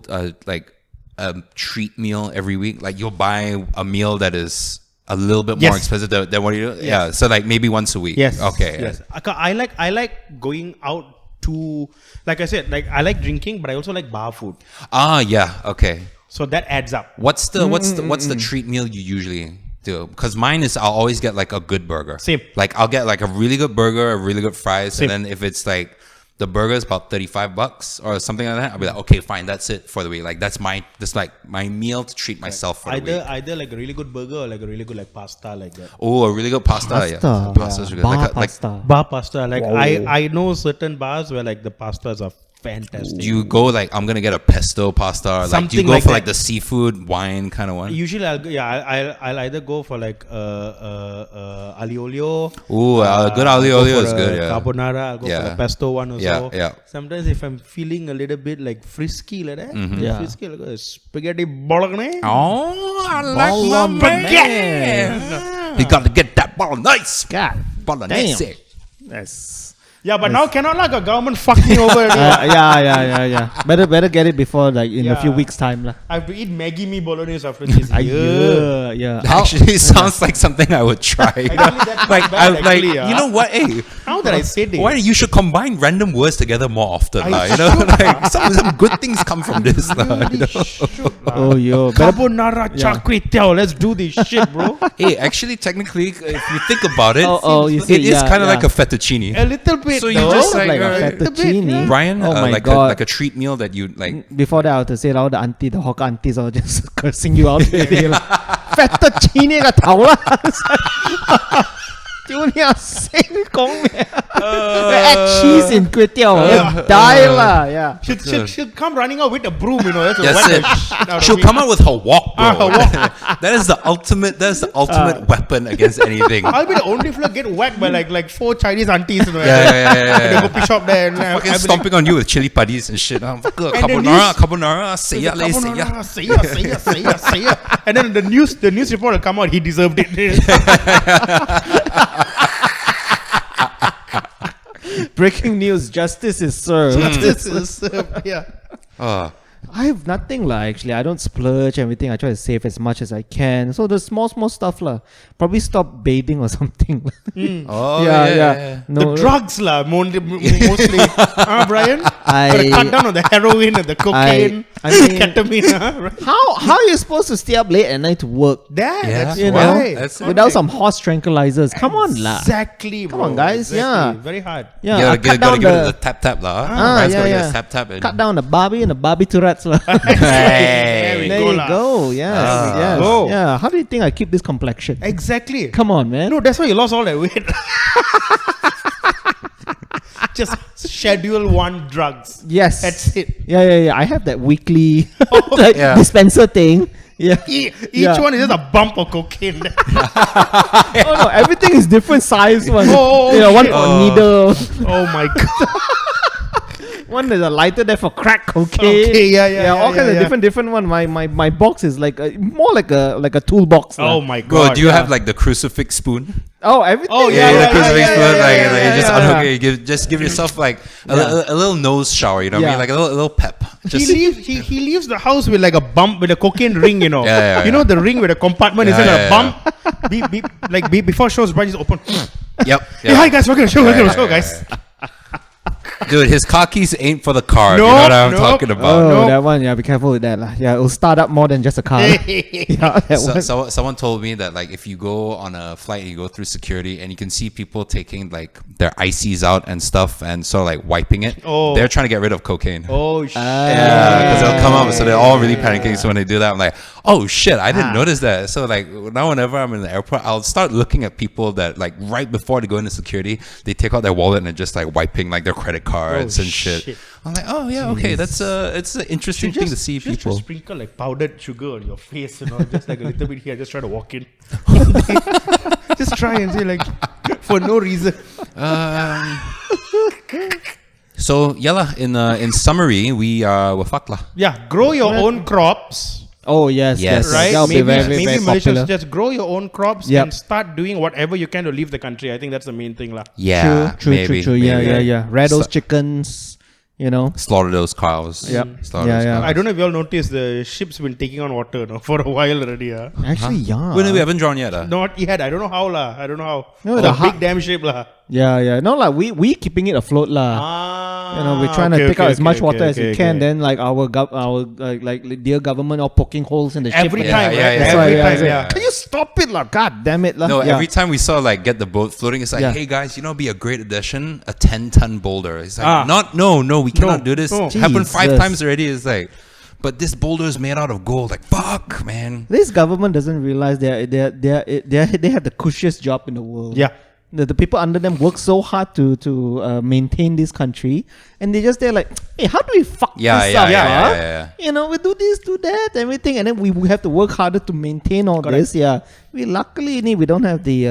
treat meal every week? Like you'll buy a meal that is a little bit more Yes. expensive than what you do? Yeah. So like maybe once a week. Yes. Okay. Yes. I like going out to, like I said, like I like drinking, but I also like bar food. Yeah. Okay. So that adds up. What's the treat meal you usually do? Because mine is I'll always get like a good burger. Same. Like I'll get like a really good burger, a really good fries, Same. and then if it's like the burger is about $35 or something like that, I'll be like, okay, fine, that's it for the week. Like that's my meal to treat myself for the week. Either like a really good burger or like a really good like pasta like that. Oh, a really good pasta. Yeah, pasta's really good. Bar Like pasta. Bar pasta. Like I know certain bars where like the pastas are fantastic. do you go like I'm gonna get a pesto pasta? Or like do you Something go like for that. like the seafood wine kind of one? Usually I'll either go for like ali olio. Ooh, good I'll ali go olio for is a good. Yeah. Carbonara. I'll go for Yeah. the pesto one also. Yeah. Sometimes if I'm feeling a little bit like frisky like that, Yeah. frisky like a spaghetti bolognese. Oh, I like my Spaghetti. You got to get that bolognese. God. Bolognese. Yes. Yeah, but now cannot like a government fuck me over. Yeah. Better get it before like in a few Yeah. weeks time lah. I have to eat Maggie mee bolognese after this. Yeah. Actually, sounds like something I would try. that's like, not bad, like actually, you know what? Hey, How did I say this? why you should combine random words together more often, I lah? You know, should, like some good things come from this, lah. You know? Oh yo. Better, Carbonara char kway teow. Let's do this shit, bro. Hey, actually, technically, if you think about it, you see, it is yeah, kind of yeah. like a fettuccine. A little bit. So you though. just like, like a fettuccine. Brian, Oh my like God. like a treat meal that you like. Before that, I have to say all the auntie, the hawker aunties are just cursing you out already lah. Fettuccine 個頭啦！屌你啊死講咩？add cheese in 粿條 die 啦 yeah. She'll come running out with a broom, you know. That's That's what it. She'll come out with her walk, bro. her walk. That is the ultimate. That's the ultimate weapon against anything. I'll be the only fella get whacked by like 4 Chinese aunties, you know. Yeah. At the coffee shop there. And Fucking I'll be stomping on you with chili paddies and shit. Carbonara, say ya, like, say ya. say ya. And then the news report will come out. He deserved it. Breaking news: justice is served. This is, yeah. I have nothing lah. Actually, I don't splurge everything. I try to save as much as I can. So the small stuff lah. Probably stop bathing or something. Oh yeah. The drugs lah, mostly. Brian? Gotta cut down on the heroin and the cocaine, I mean, ketamine. Right? How are you supposed to stay up late at night to work? That's You right. know, That's without some horse tranquilizers. Come on lah. Exactly, bro. Come on, guys. Exactly. Yeah. Very hard. Yeah, You I gotta cut give it down the tap lah. Ah, Brian's yeah, gotta yeah. get the tap and cut down the barbiturates lah. Hey. There you go. Yes. Yes. go. Yeah. How do you think I keep this complexion? Exactly. Come on, man. No, that's why you lost all that weight. Just schedule 1 drugs. Yes. That's it. Yeah. I have that weekly Yeah. dispenser thing. Yeah. Each one is just a bump of cocaine. Oh no, everything is different size one. Oh, one shit. for needle. Oh my god. One is a lighter there for crack cocaine. Okay, yeah, all kinds yeah. of different one. My box is like more like a toolbox. Oh lah. my god. Bro, do you have like the crucifix spoon? Oh, everything. Oh, Yeah, yeah, the crucifix spoon. Like, yeah, you just yeah. unhook it. You just give yourself like a little nose shower. You know what I mean? Yeah. Like a little pep. Just He leaves the house with like a bump with a cocaine ring, you know. Yeah, You know the ring with a compartment is Yeah, like yeah, a bump. Before shows, Brian is open. Yep. Hey, hi guys, welcome to the show, Yeah, guys. Dude, his car keys ain't for the car. Nope, you know what I'm nope. talking Oh, about. No. that one. Yeah, be careful with that lah. Yeah, it'll start up more than just a car. Yeah, that one. Someone told me that like if you go on a flight and you go through security and you can see people taking like their ICs out and stuff and so like wiping it, Oh. they're trying to get rid of cocaine. Oh shit. Yeah, because they'll come up, so they're all really panicking. So when they do that, I'm like, oh shit, I didn't notice that. So like now, whenever I'm in the airport, I'll start looking at people that like right before they go into security, they take out their wallet and they're just like wiping like their credit cards and shit. I'm like, oh yeah, okay, that's it's an interesting thing to see Just people. sprinkle like powdered sugar on your face, you know, just like a little bit here. Just try to walk in. Just try and say like for no reason. So yeah, in summary, we're fucked lah. Yeah, grow your own crops. Oh yes, Yes. Right? That'll be Maybe very, very Malaysia popular. just grow your own crops Yep. and start doing whatever you can to leave the country. I think that's the main thing, lah. Yeah, True. maybe. Yeah. Rattle So- chickens. You know. Slaughter those cows. Yep. Slaughter Yeah, those yeah. cows. I don't know if you all noticed the ship's been taking on water for a while already. Actually, yeah. When we haven't drawn yet. Not yet. I don't know how lah. I don't know how. No, It's the a ha- big damn ship lah. Yeah. No, like we keeping it afloat lah. Ah, You know, we're trying to take out as much water as we can. Then, like our dear government are poking holes in the ship. Every Yeah, time, yeah, right? yeah. That's why, Every yeah, time, so- yeah. Can you stop it, lah? God damn it, lah. No, Yeah. every time we saw like get the boat floating, it's like, Yeah. hey guys, you know, be a great addition, a 10-ton boulder. It's like, no, we cannot do this. no. Happened 5 Jesus. times already. It's like, but this boulder is made out of gold. Like, fuck, man. This government doesn't realize they have the cushiest job in the world. Yeah. The people under them work so hard to maintain this country, and they just they're like, hey, how do we fuck Yeah, this yeah, up? yeah, huh? yeah. You know, we do this, do that, everything, and then we have to work harder to maintain all Correct. this. Yeah, we luckily we don't have the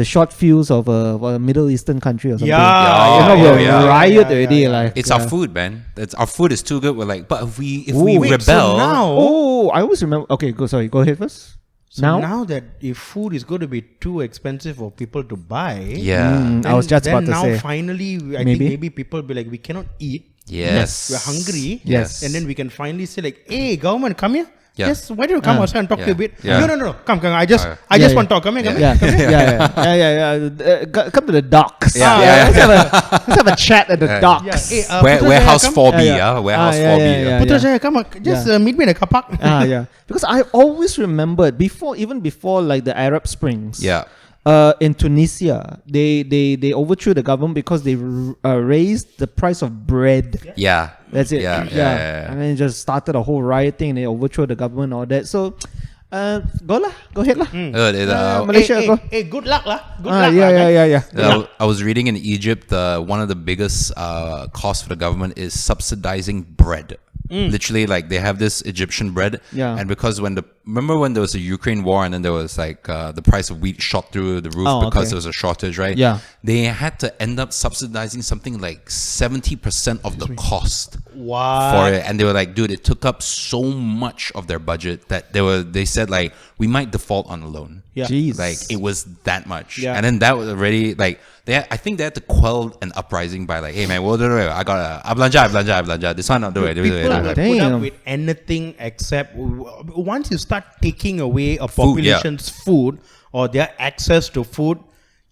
short fuse of a Middle Eastern country or something. Yeah, you know, yeah, we'll yeah. riot already. Like It's our food, man. Our food is too good. We're like, but if we Wait, rebel, so now, Oh, I always remember. Okay, go ahead first. now that if food is going to be too expensive for people to buy, yeah, I was just then about to now say. finally, I Maybe. think maybe people be like, we cannot eat. yes, We're hungry. Yes. And then we can finally say like, hey, government, come here. Yeah. Yes, why don't you come outside and talk to Yeah. a bit? Yeah. No. Come. I just Yeah. want to talk. Come here. Come to the docks. Yeah. Let's have a chat at the docks. Hey, Warehouse come. 4B, Yeah. Warehouse Yeah, 4B. yeah. Putrajaya, come on. Just meet me in the car park. Yeah. Because I always remembered even before like the Arab Springs. Yeah. In Tunisia, they overthrew the government because they raised the price of bread. Yeah. That's it. Yeah. And then just started a whole riot thing and they overthrew the government and all that. So, go ahead lah. Malaysia, go. Hey, good luck lah. Good luck. Yeah. I was reading in Egypt, one of the biggest costs for the government is subsidizing bread. Literally, like they have this Egyptian bread, and because remember when there was a Ukraine war and then there was like the price of wheat shot through the roof because there was a shortage, right? Yeah. They had to end up subsidizing something like 70% of the cost Wow. for it, and they were like, dude, it took up so much of their budget that they said like we might default on a loan. Yeah. Jeez. Like it was that much, Yeah. and then that was already like I think they had to quell an uprising by like, hey man, well, I got a belanja. This one not do it. People will put Damn. up with anything except once you start taking away a population's food or their access to food,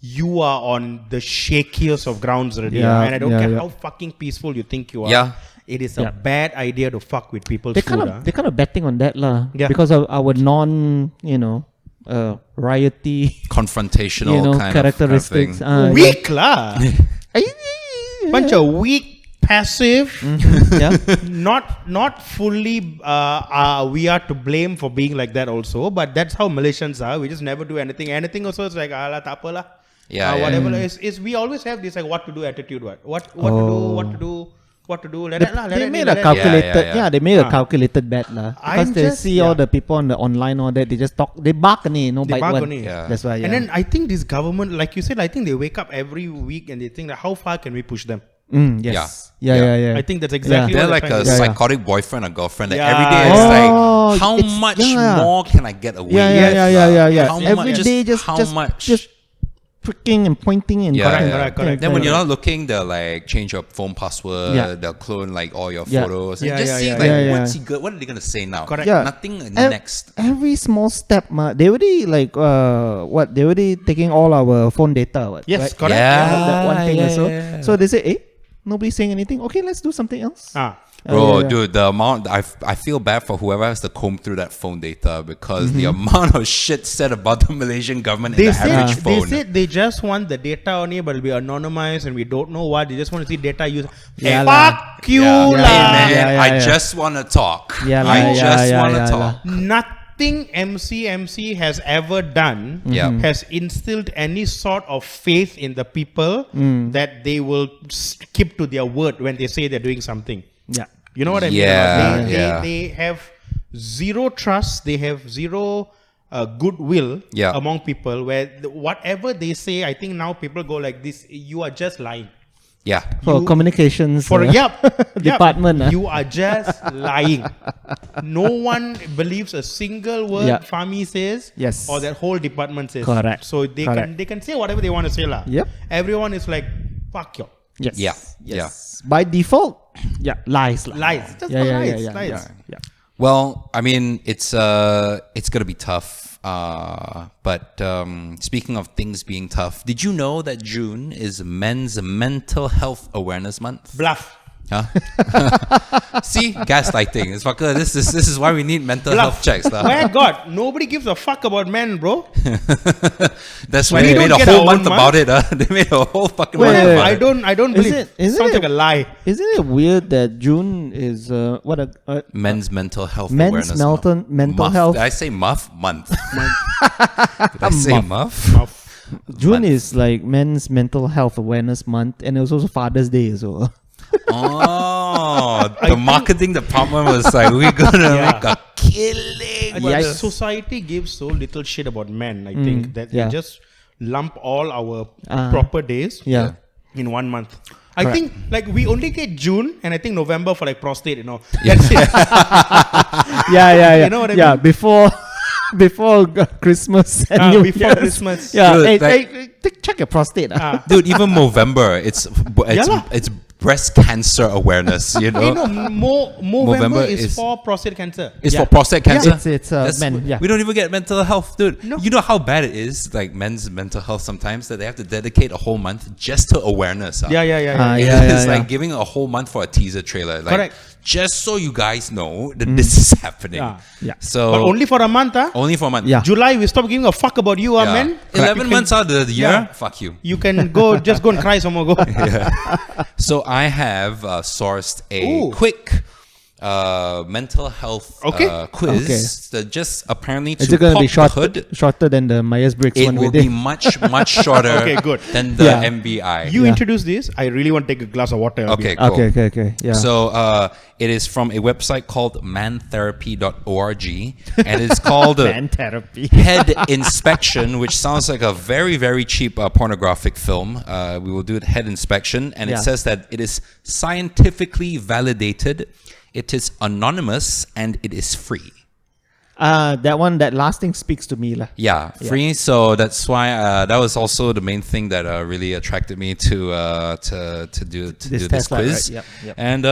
you are on the shakiest of grounds already. Yeah, And I don't yeah, care yeah. how fucking peaceful you think you are. Yeah. It is a bad idea to fuck with people's They're food. they're kind of betting on that lah. Yeah. Because of our riotty, Confrontational kind characteristics. of thing. Weak lah. Bunch of weak, passive. Yeah. Not fully we are to blame for being like that also, but that's how Malaysians are. We just never do anything. Anything also is like ala tak apa lah. Whatever is we always have this like what to do attitude. What to do. They made a calculated, they made a calculated bet lah. Because I'm they just- see all the people on the online, all that they just talk, they bark only, no They bite bark one. only. Yeah. That's why. And then I think this government, like you said, I think they wake up every week and they think that how far can we push them? Yes. Yeah. I think that's exactly They're what like they're a trying to do. psychotic boyfriend or girlfriend. That Yeah. every day Oh, it's like, how it's- much yeah. more can I get away Yeah. with? How Every much- day just pricking and pointing and Correct. Then when you're not looking, they'll like change your phone password. Yeah. They'll clone like all your Yeah. photos. Yeah, And just yeah, see yeah, like yeah. what's he good? What are they gonna say now? Correct. Yeah. Nothing Ev- next. Every small step, they already like they already taking all our phone data. Yes, right? correct. That one thing yeah, also. yeah. So they say, nobody's saying anything. Okay, let's do something else. Bro, yeah. dude, the amount I feel bad for whoever has to comb through that phone data because the amount of shit said about the Malaysian government in They the average they phone. said they just want the data only, but it'll be anonymized, and we don't know what. They just want to see data use. Yeah Fuck you Yeah. lah. Hey man, Yeah, I yeah. just want to talk. Yeah, I just want to yeah. talk. Nothing MC has ever done Yeah. has instilled any sort of faith in the people that they will keep to their word when they say they're doing something. Yeah. You know what I Yeah, mean? yeah. They have zero trust. They have zero goodwill among people. Where whatever they say, I think now people go like this. You are just lying. Yeah. For communications department. You are just lying. No one believes a single word Yeah. Fahmi says. Yes. Or that whole department says. Correct. So they Correct. can say whatever they want to say lah. Yep. Everyone is like fuck you. Yes. Yeah. Yes. By default, lies. Lies. Just Yeah. lies. Well, I mean, it's gonna be tough. But speaking of things being tough, did you know that June is Men's Mental Health Awareness Month? Bluff. Huh? See, gaslighting. It's fucker. This is why we need mental health checks, lah. My God, nobody gives a fuck about men, bro. That's why We they don't made a get whole our month own about it. They made a whole fucking Wait, month wait, about I it. don't believe. Isn't Sounds it- like a lie. Isn't it weird that June is Men's Mental Health Men's Awareness Month. mental Muff. health? Did I say muff? Month. Did I say muff? June month. is like Men's Mental Health Awareness Month, and it was also Father's Day as well. Oh, the marketing department was like, we're gonna make a killing. But Yikes. society gives so little shit about men, I think, that Yeah. they just lump all our Uh-huh. proper days Yeah. in 1 month. I think like we only get June and I think November for like prostate, That's it. Yeah. You know what I Yeah, mean? before Christmas and New before Year's. Christmas. Yeah, Dude, hey, like- check your prostate. Dude, even Movember, it's lah. it's breast cancer awareness, Hey, no, Movember November is is- for prostate cancer. It's Yeah. for prostate cancer. It's That's- men. Yeah. We don't even get mental health, dude. No. You know how bad it is, like men's mental health sometimes, that they have to dedicate a whole month just to awareness. Yeah. It's like giving a whole month for a teaser trailer. Like, Correct. just so you guys know that this is happening. Yeah. So But only for a month, only for a month. Yeah. July, we stop giving a fuck about you, Yeah. men. 11 months out of the year, Yeah. fuck you. You can just go and cry some more. Go. So I have sourced a Ooh. quick mental health quiz Okay. that just apparently Is to it going to pop be the hood. shorter than the Myers-Briggs It one we will be did? much shorter Okay, good. than the Yeah. MBI. You Yeah. introduce this. I really want to take a glass of water. Okay, cool. Okay. Yeah. So it is from a website called mantherapy.org and it's called Man therapy. Head Inspection, which sounds like a very, very cheap pornographic film. We will do it Head Inspection, and Yeah. it says that it is scientifically validated, it is anonymous, and it is free. That last thing speaks to me lah. Yeah, free. So that's why that was also the main thing that really attracted me to do this quiz. Right? Yep. And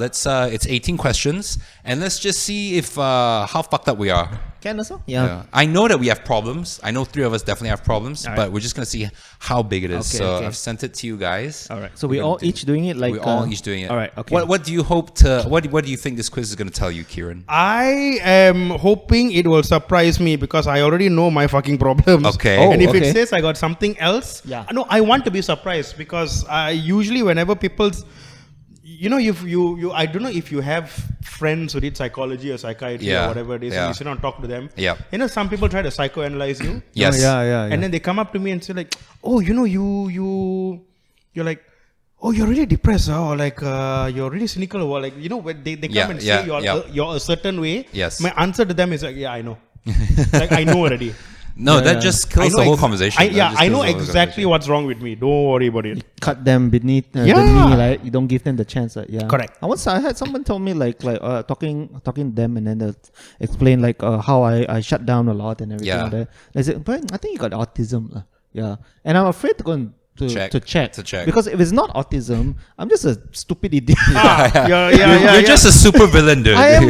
let's. It's 18 questions, and let's just see if how fucked up we are. Can also? Yeah. I know that we have problems. I know 3 of us definitely have problems, All right. but we're just gonna see how big it is. Okay, I've sent it to you guys. All right. So we all each doing it like We're all each doing it. all right, okay. What do you hope to? What do you think this quiz is gonna tell you, Keren? I am hoping it will surprise me because I already know my fucking problems. Okay. Oh, And if okay. it says I got something else, Yeah. no, I want to be surprised because usually whenever people's, you I don't know if you have friends who did psychology or psychiatry Yeah. or whatever it is, Yeah. and you sit and talk to them. Yeah. You know, some people try to psychoanalyze you. Yes. And then they come up to me and say like, oh, you're like, oh, you're really depressed, or like you're really cynical, or like, when they come and say you're a certain way. Yes. My answer to them is like, yeah, I know. Like I know already. No, that just kills the whole conversation. I know exactly what's wrong with me. Don't worry about it. cut them beneath the Yeah. knee, right? You don't give them the chance, right? Yeah. Correct. I had someone told me talking to them, and then they explain how I shut down a lot and everything. Yeah. Like that. They said, but I think you got autism. Yeah. And I'm afraid to go and to check. Because if it's not autism, I'm just a stupid idiot. You're just a super villain, dude. I am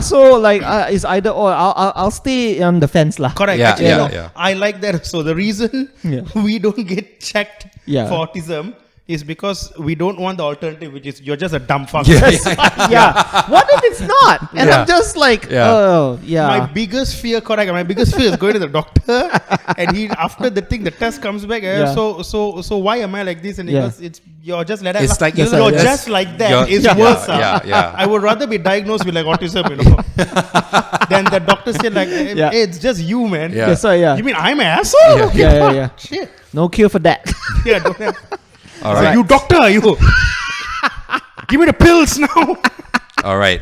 so it's either or. I'll stay on the fence lah. Correct. Yeah, Actually, yeah. I like that. So the reason we don't get checked for autism is because we don't want the alternative, which is you're just a dumb fuck. Yeah. What if it's not? And I'm just like, oh, yeah. My biggest fear is going to the doctor, and after the test comes back. So why am I like this? And he goes, you're just like that. It's like you're just like that. It's worse. I would rather be diagnosed with autism, than the doctor say hey, it's just you, man. Yeah. You mean I'm an asshole? Yeah. Shit. No cure for that. Don't have. All right. You doctor, you. Give me the pills now. All right.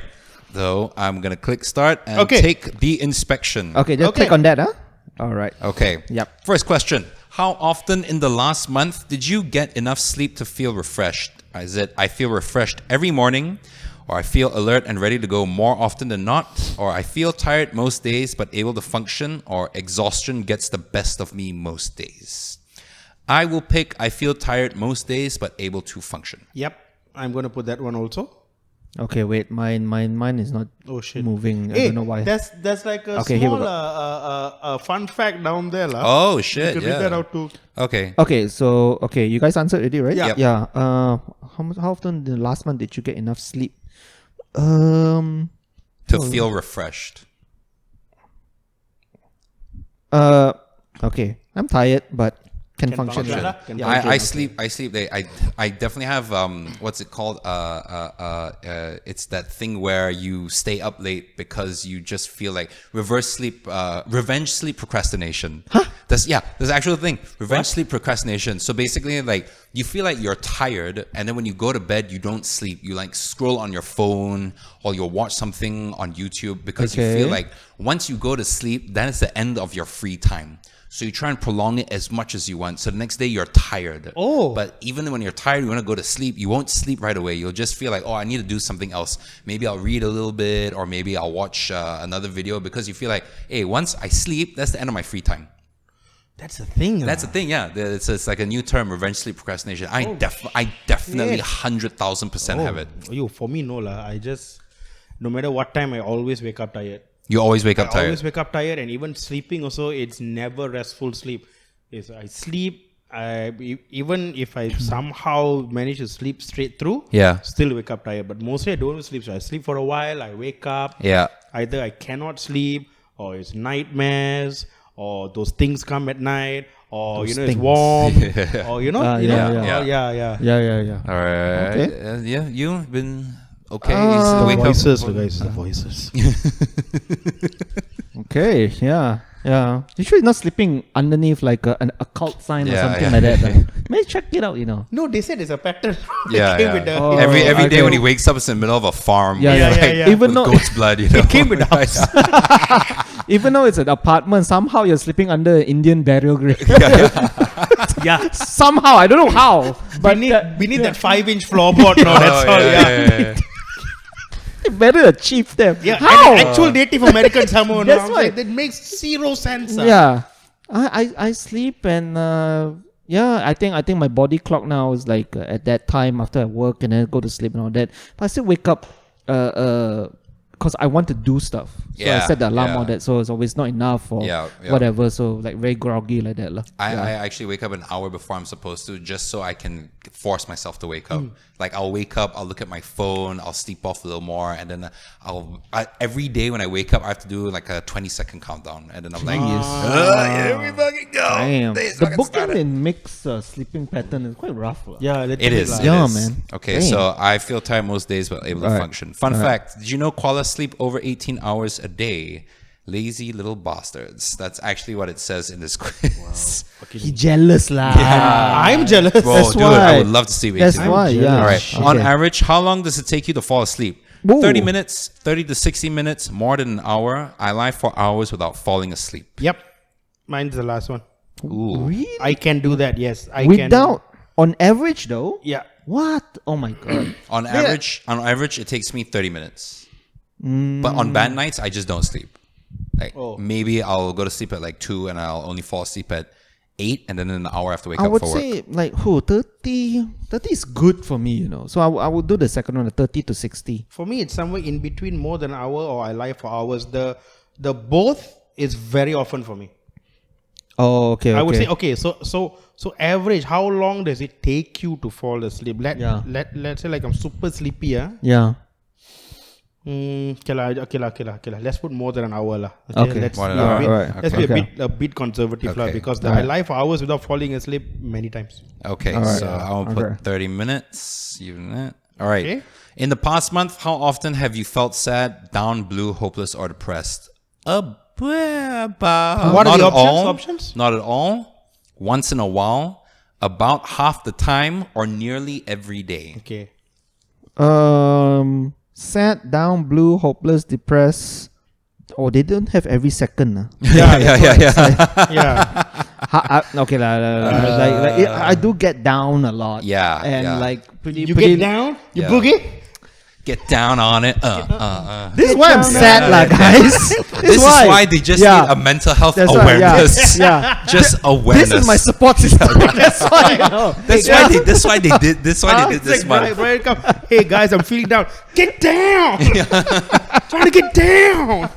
So I'm going to click start and take the inspection. Okay, just click on that, huh? All right. Okay. Yep. First question. How often in the last month did you get enough sleep to feel refreshed? Is it I feel refreshed every morning, or I feel alert and ready to go more often than not, or I feel tired most days but able to function, or exhaustion gets the best of me most days? I will pick I feel tired most days but able to function. Yep. I'm going to put that one also. Okay, wait. Mine is not moving. I don't know why. There's like a small fun fact down there. Oh, shit. You can read that out too. Okay. Okay, so you guys answered already, right? Yeah. Yeah. How often in the last month did you get enough sleep? To feel refreshed. Okay. I'm tired, but can function. I sleep. I definitely have what's it called? It's that thing where you stay up late because you just feel like revenge sleep procrastination. Huh? There's an actual thing. Revenge sleep procrastination. So basically, you feel like you're tired, and then when you go to bed, you don't sleep. You scroll on your phone, or you'll watch something on YouTube because you feel like once you go to sleep, then it's the end of your free time. So you try and prolong it as much as you want. So the next day you're tired. Oh. But even when you're tired, you want to go to sleep, you won't sleep right away. You'll just feel like, I need to do something else. Maybe I'll read a little bit, or maybe I'll watch another video, because you feel like, hey, once I sleep, that's the end of my free time. That's the thing. That's the thing, yeah. It's like a new term, revenge sleep procrastination. I definitely 100,000% have it. For me, no lah. I just, no matter what time, I always wake up tired. You always wake up tired. I always wake up tired, and even sleeping also, it's never restful sleep. I sleep, even if I somehow manage to sleep straight through, still wake up tired. But mostly I don't sleep. So I sleep for a while, I wake up. Yeah. Either I cannot sleep, or it's nightmares, or those things come at night, or it's warm, or Yeah. All right. Okay. You've been okay. The voices, guys. The voices. Okay. Yeah. You sure you're not sleeping underneath like an occult sign or something like that? Maybe check it out. No, they said it's a pattern. Every day when he wakes up, it's in the middle of a farm. Even though goat's blood. It came with us. Even though it's an apartment, somehow you're sleeping under an Indian burial grave. Somehow, I don't know how. But we need that 5-inch floorboard now. That's all. They better achieve them. Yeah, How? and actual Native American someone. That's why. That makes zero sense. Yeah, I sleep and I think my body clock now is like at that time after I work and then go to sleep and all that. But I still wake up because I want to do stuff. So I set the alarm on that. So it's always not enough or whatever. So like very groggy like that. I actually wake up an hour before I'm supposed to, just so I can force myself to wake up. Like I'll wake up, I'll look at my phone, I'll sleep off a little more, and then every day when I wake up, I have to do like a 20-second countdown, and then I'm like, here we fucking go. Damn. The booking in mixed sleeping pattern is quite rough. Yeah, it is. Yeah, man. Okay, Damn. so I feel tired most days, but able to function. Fun fact: did you know koalas sleep over 18 hours a day? Lazy little bastards. That's actually what it says in this quiz. He jealous lah. I'm jealous. Bro, That's dude, why. I would love to sleep 18 That's hours. why, yeah. All right. Okay. On average, how long does it take you to fall asleep? Ooh. 30 minutes, 30 to 60 minutes, more than an hour. I lie for hours without falling asleep. Yep. Mine's the last one. Ooh. Really? I can do that, yes. I Without, on average though? Yeah. What? Oh my god. On average, it takes me 30 minutes. But on bad nights, I just don't sleep. Like maybe I'll go to sleep at like 2 and I'll only fall asleep at 8, and then in an hour I have to wake I up would for work. say like 30 is good for me, you know. So I would do the second one, the 30 to 60. For me, it's somewhere in between more than an hour or I lie for hours. The both is very often for me. Oh, okay. I would say, okay, so average, how long does it take you to fall asleep? Let's say like I'm super sleepy, Yeah. Okay lah. Let's put more than an hour lah. Okay. Let's More than an hour. let's be a bit conservative lah, because I lie for hours without falling asleep many times. Okay, so I'll put 30 minutes. Even that. All right. Okay. In the past month, how often have you felt sad, down, blue, hopeless, or depressed? What Not are the at all. options? Not at all. Once in a while. About half the time, or nearly every day. Okay. Sad, down, blue, hopeless, depressed. Oh, they don't have every second. Yeah. Okay, I do get down a lot. Yeah, and yeah. like pretty. You pretty, get down? You Yeah. boogie? Get down on it. This is why I'm sad, lah, guys. This is why they just need a mental health That's why, awareness. yeah. Just awareness. This is my support system. That's why. You know. That's why they did this month. Right, come. Hey guys, I'm feeling down. Get down! Trying to get down.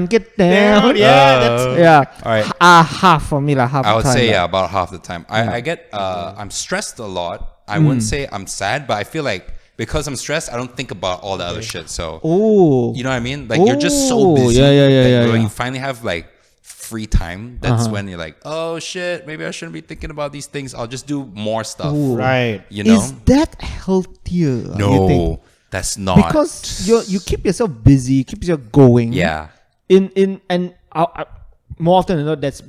Get down. Yeah. All right. Half for me, half. I would the time, say lah. about half the time. I get I'm stressed a lot. I wouldn't say I'm sad, but I feel like because I'm stressed, I don't think about all the other shit. So you know what I mean? Like you're just so busy that when you finally have like free time, that's when you're like, oh shit, maybe I shouldn't be thinking about these things. I'll just do more stuff. Right. You know? Is that healthier? You think? No, that's not. Because you keep yourself busy, keep yourself going. Yeah. More often than not, that's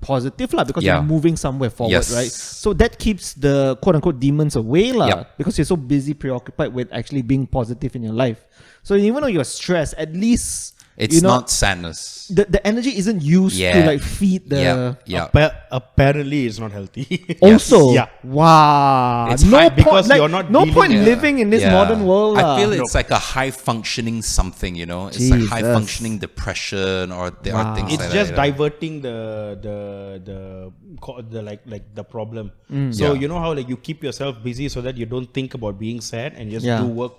positive lah, because you're moving somewhere forward, right? So that keeps the quote unquote demons away lah, because you're so busy, preoccupied with actually being positive in your life. So even though you're stressed, at least it's not sadness. The energy isn't used to like feed the. Apparently, it's not healthy. Also, Yeah. Wow. It's high because you're not no dealing- point living in this modern world. I feel it's like a high functioning something, you know. It's like high Jesus. functioning depression or there are things It's like just that. diverting the problem. So you know how like you keep yourself busy so that you don't think about being sad and just do work.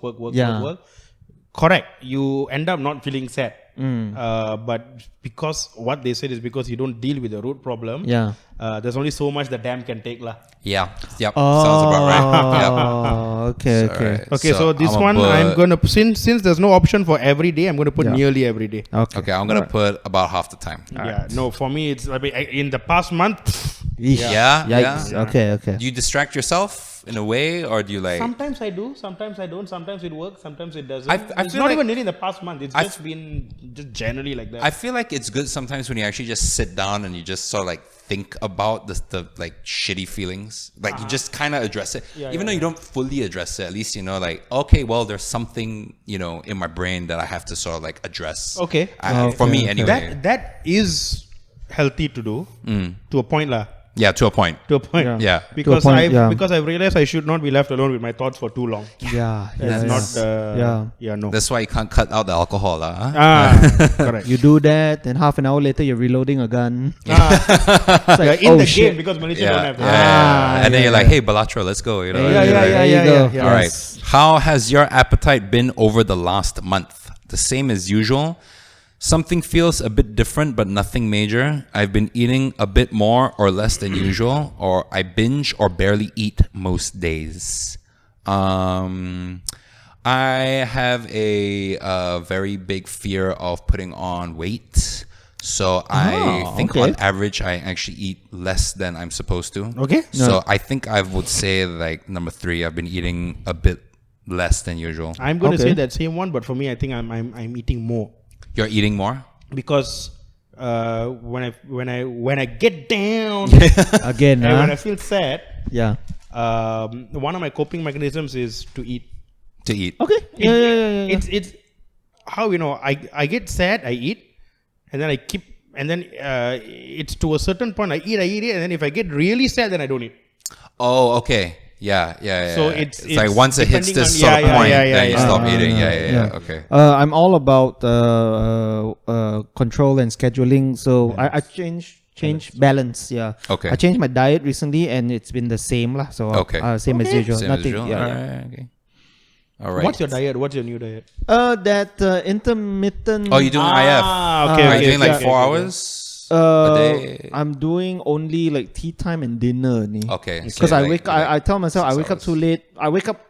Correct. You end up not feeling sad. But because what they said is because you don't deal with the root problem. There's only so much the dam can take lah. Sounds about right. Okay. Okay, so this one I'm gonna since there's no option for every day, I'm gonna put nearly every day. Okay, I'm gonna put about half the time. No, for me it's in the past month. Yikes. Okay. Do you distract yourself in a way, or do you like? Sometimes I do, sometimes I don't. Sometimes it works, sometimes it doesn't. I It's feel not like- even really in the past month. It's just been just generally like that. I feel like it's good sometimes when you actually just sit down and you just sort of like think about the like shitty feelings. Like you just kind of address it. Even though you don't fully address it, at least you know like, okay, well there's something, you know, in my brain that I have to sort of like address. Okay. For me anyway. That is healthy to do to a point lah. Yeah, to a point. To a point. Yeah. Yeah. Because point, yeah. because I've realized I should not be left alone with my thoughts for too long. Yeah. It's not. No. That's why you can't cut out the alcohol. Correct. You do that, and half an hour later you're reloading a gun. It's like, in oh, the shit. game because Malaysia don't have that. And then you're like, hey, Balatro, let's go. You know? There you go. All right. How has your appetite been over the last month? The same as usual. Something feels a bit different, but nothing major. I've been eating a bit more or less than usual, or I binge or barely eat most days. I have a very big fear of putting on weight. So I think on average, I actually eat less than I'm supposed to. Okay. So I think I would say like number 3, I've been eting a bit less than usual. I'm going to say that same one, but for me, I think I'm eating more. You're eating more? Because when I get down Again, and when I feel sad, yeah. one of my coping mechanisms is to eat. To eat. Okay. Yeah. It's how I get sad, I eat, and then I keep, and then it's to a certain point I eat it, and then if I get really sad, then I don't eat. Oh, okay. Yeah. So it's like once it hits this sort of point, then you stop eating. Yeah. Okay. I'm all about control and scheduling. So I change balance. Yeah. Okay. I changed my diet recently, and it's been the same lah. So same as usual. Same Nothing. as usual. Yeah. Okay. All right. What's your diet? What's your new diet? That intermittent. Oh, you're doing IF. Okay. Are you doing like 4 hours a day? I'm doing only like tea time and dinner. Okay. Because so I like- wake. I tell myself I 6 wake up hours. too late. I wake up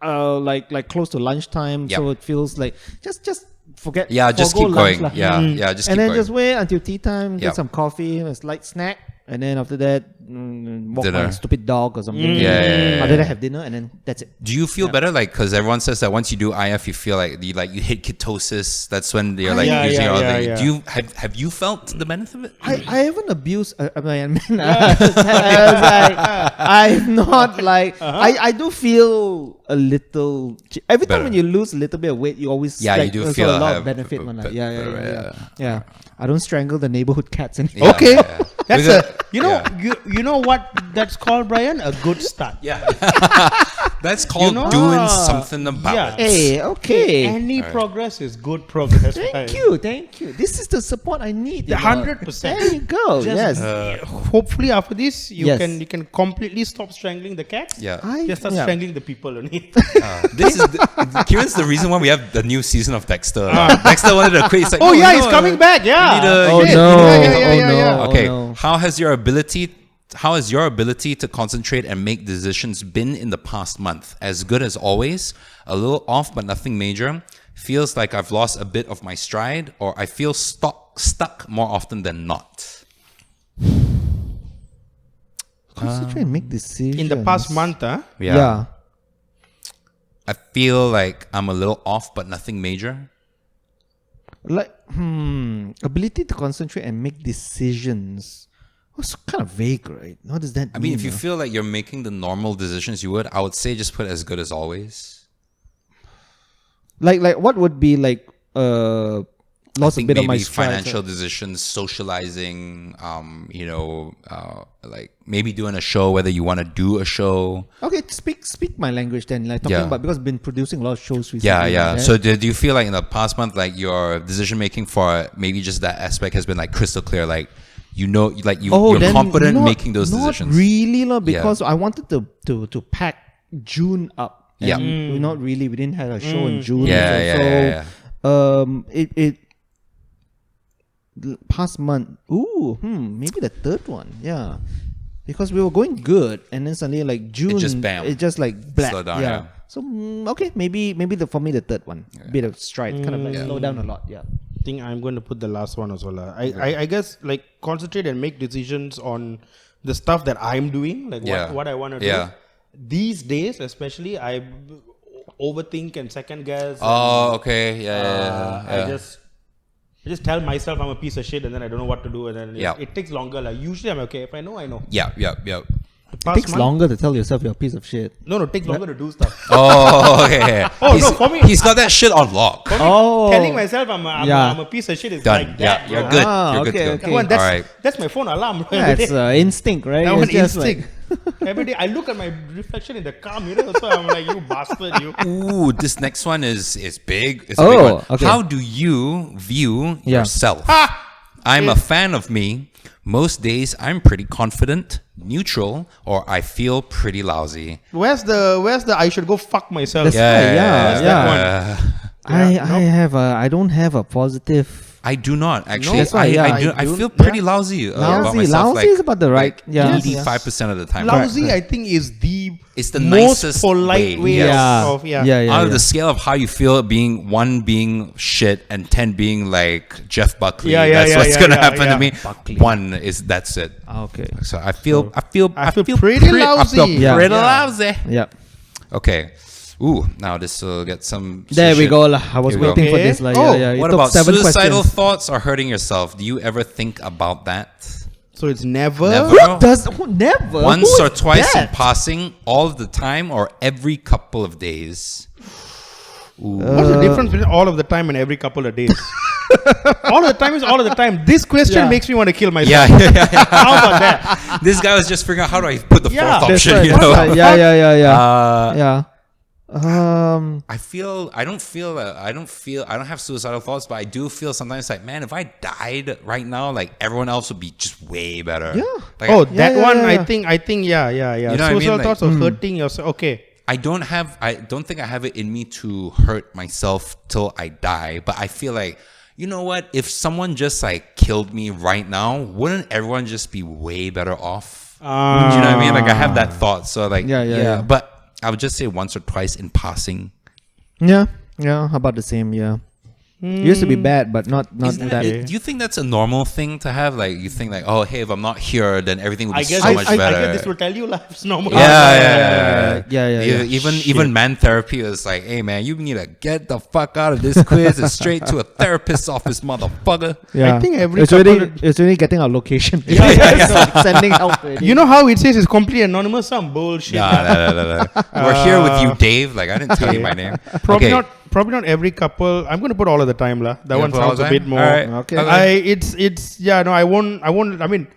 like close to lunchtime, Yep. so it feels like just forget. Yeah, just forgo keep lunch going. lah. Yeah, just keep And then going. just wait until tea time, get Yep. some coffee, a slight snack, and then after that, walk Dinner. my stupid dog or something. Yeah. After that, have dinner, and then that's it. Do you feel better? Like, because everyone says that once you do IF, you feel like you hit ketosis. That's when you're like using all the. yeah. Do you have you felt the benefit of it? I haven't abused. I mean, I was like, I'm not like. I do feel a little. Every time Better. when you lose a little bit of weight, you always Yeah, you like, do there's feel a lot have of benefit. a Man, bit yeah. better, Yeah. I don't strangle the neighborhood cats anymore. Yeah, Okay. yeah. That's Because- you know what that's called, Brian? A good start. Yeah. That's called know- doing something about Yeah. it. Hey, okay. Any progress is good progress. Thank you. This is the support I need. you know. 100%. There you go. Just- Yes. Hopefully after this you Yes. can completely stop strangling the cats. Yeah. Just start strangling the people only. This is Kieran's the reason why we have the new season of Dexter. Dexter wanted to quit. He's like, Oh no, yeah, no, he's coming back. Yeah. we need a- Oh Yeah, no. yeah. Okay. Oh, no. How has your ability to concentrate and make decisions been in the past month? As good as always, a little off but nothing major. Feels like I've lost a bit of my stride, or I feel stuck more often than not. Concentrate and make decisions. In the past month, Yeah. I feel like I'm a little off but nothing major. Like, ability to concentrate and make decisions. It's kind of vague, right? What does that mean? I mean, if you feel like you're making the normal decisions you would, I would say just put as good as always. like what would be like lost a think bit of my maybe stride. financial decisions, socializing, like maybe doing a show, whether you want to do a show. Okay, speak my language then. Like talking Yeah. about, because I've been producing a lot of shows recently. Yeah. right? So do you feel like in the past month, like your decision making for maybe just that aspect has been like crystal clear, like you're then confident not- making those decisions? Not really, because I wanted to pack June up. Yeah. And we didn't have a show in June. Yeah. It past month. Maybe the third one. Yeah. Because we were going good, and then suddenly like June, just bam. it just like black. Slow down, yeah. yeah. So okay, maybe for me the third one, bit of stride, kind of like slow down a lot. Yeah. I think I'm going to put the last one as well. I guess like concentrate and make decisions on the stuff that I'm doing, like what I want to do. Yeah. These days, especially, I overthink and second guess. Oh, okay. Yeah. I just tell myself I'm a piece of shit, and then I don't know what to do, and then Yeah. it takes longer. Like usually I'm okay. If I know, I know. Yeah. It takes longer to tell yourself you're a piece of shit. No, it takes longer to do stuff. Oh, okay. For me, He's got that shit on lock. for me, Oh. telling myself I'm a piece of shit is Done. like Yeah, that. you're bro. good. Ah, You're good okay, to okay. go. Come on, that's, All right. that's my phone alarm. That's instinct, right? That one It's just like- instinct. Every day I look at my reflection in the car mirror, so I'm like, you bastard, you. Ooh, this next one is big. It's a Oh, big one. okay. How do you view Yeah. yourself? Ah! I'm a fan of me. Most days I'm pretty confident, neutral, or I feel pretty lousy. Where's the I should go fuck myself? That's right, yeah, that one. I don't have a positive. I do not actually. That's why, yeah. I feel pretty lousy about Lousy, myself. lousy is about the right. Yeah, 85% of the time. Lousy, I think, is the It's the most nicest polite way yes. of Out of the scale of how you feel, being 1 being shit and 10 being like Jeff Buckley, that's what's gonna happen to me. Buckley. 1 is that's it. Okay. So I feel pretty pretty lousy. I feel Yeah. pretty lousy. Yeah. Okay. Ooh, now this will get some. There we shit. go. lah. I was Here we waiting go. for Okay. this. Like, Oh, yeah. It What took about 7 suicidal questions. thoughts or hurting yourself? Do you ever think about that? So it's never. Never. Who does? Who, never. Once Who or is twice in that? passing, all of the time, or every couple of days? What's the difference between all of the time and every couple of days? All of the time is all of the time. This question Yeah. makes me want to kill myself. Yeah. How about that? This guy was just figuring out how do I put the Yeah. fourth That's option, right, you that's know? right. Yeah. Uh, Yeah. I don't have suicidal thoughts, but I do feel sometimes like, man, if I died right now, like everyone else would be just way better. Yeah. Like, Oh, that yeah, one, yeah. I think, yeah. You know what I mean? Suicidal Like- thoughts of hurting yourself. Okay. I don't think I have it in me to hurt myself till I die, but I feel like, you know what? If someone just like killed me right now, wouldn't everyone just be way better off? Do you know what I mean? Like I have that thought. So like, Yeah. But I would just say once or twice in passing. Yeah. How about the same? Yeah. Used to be bad, but not Isn't that. do you think that's a normal thing to have? Like you think like, oh, hey, if I'm not here, then everything will be I guess, so much I better. guess this will tell you life's normal. Yeah. Even man therapy is like, hey man, you need to get the fuck out of this quiz and straight to a therapist's office, motherfucker. Yeah. I think every it's already getting our location. It's like sending help. Already. You know how it says it's completely anonymous? Some bullshit. No. We're here with you, Dave. Like I didn't tell you my name. Probably not every couple. I'm going to put all of the time, lah. That You one put all sounds the a time? bit more. All right. Okay. I won't. I mean,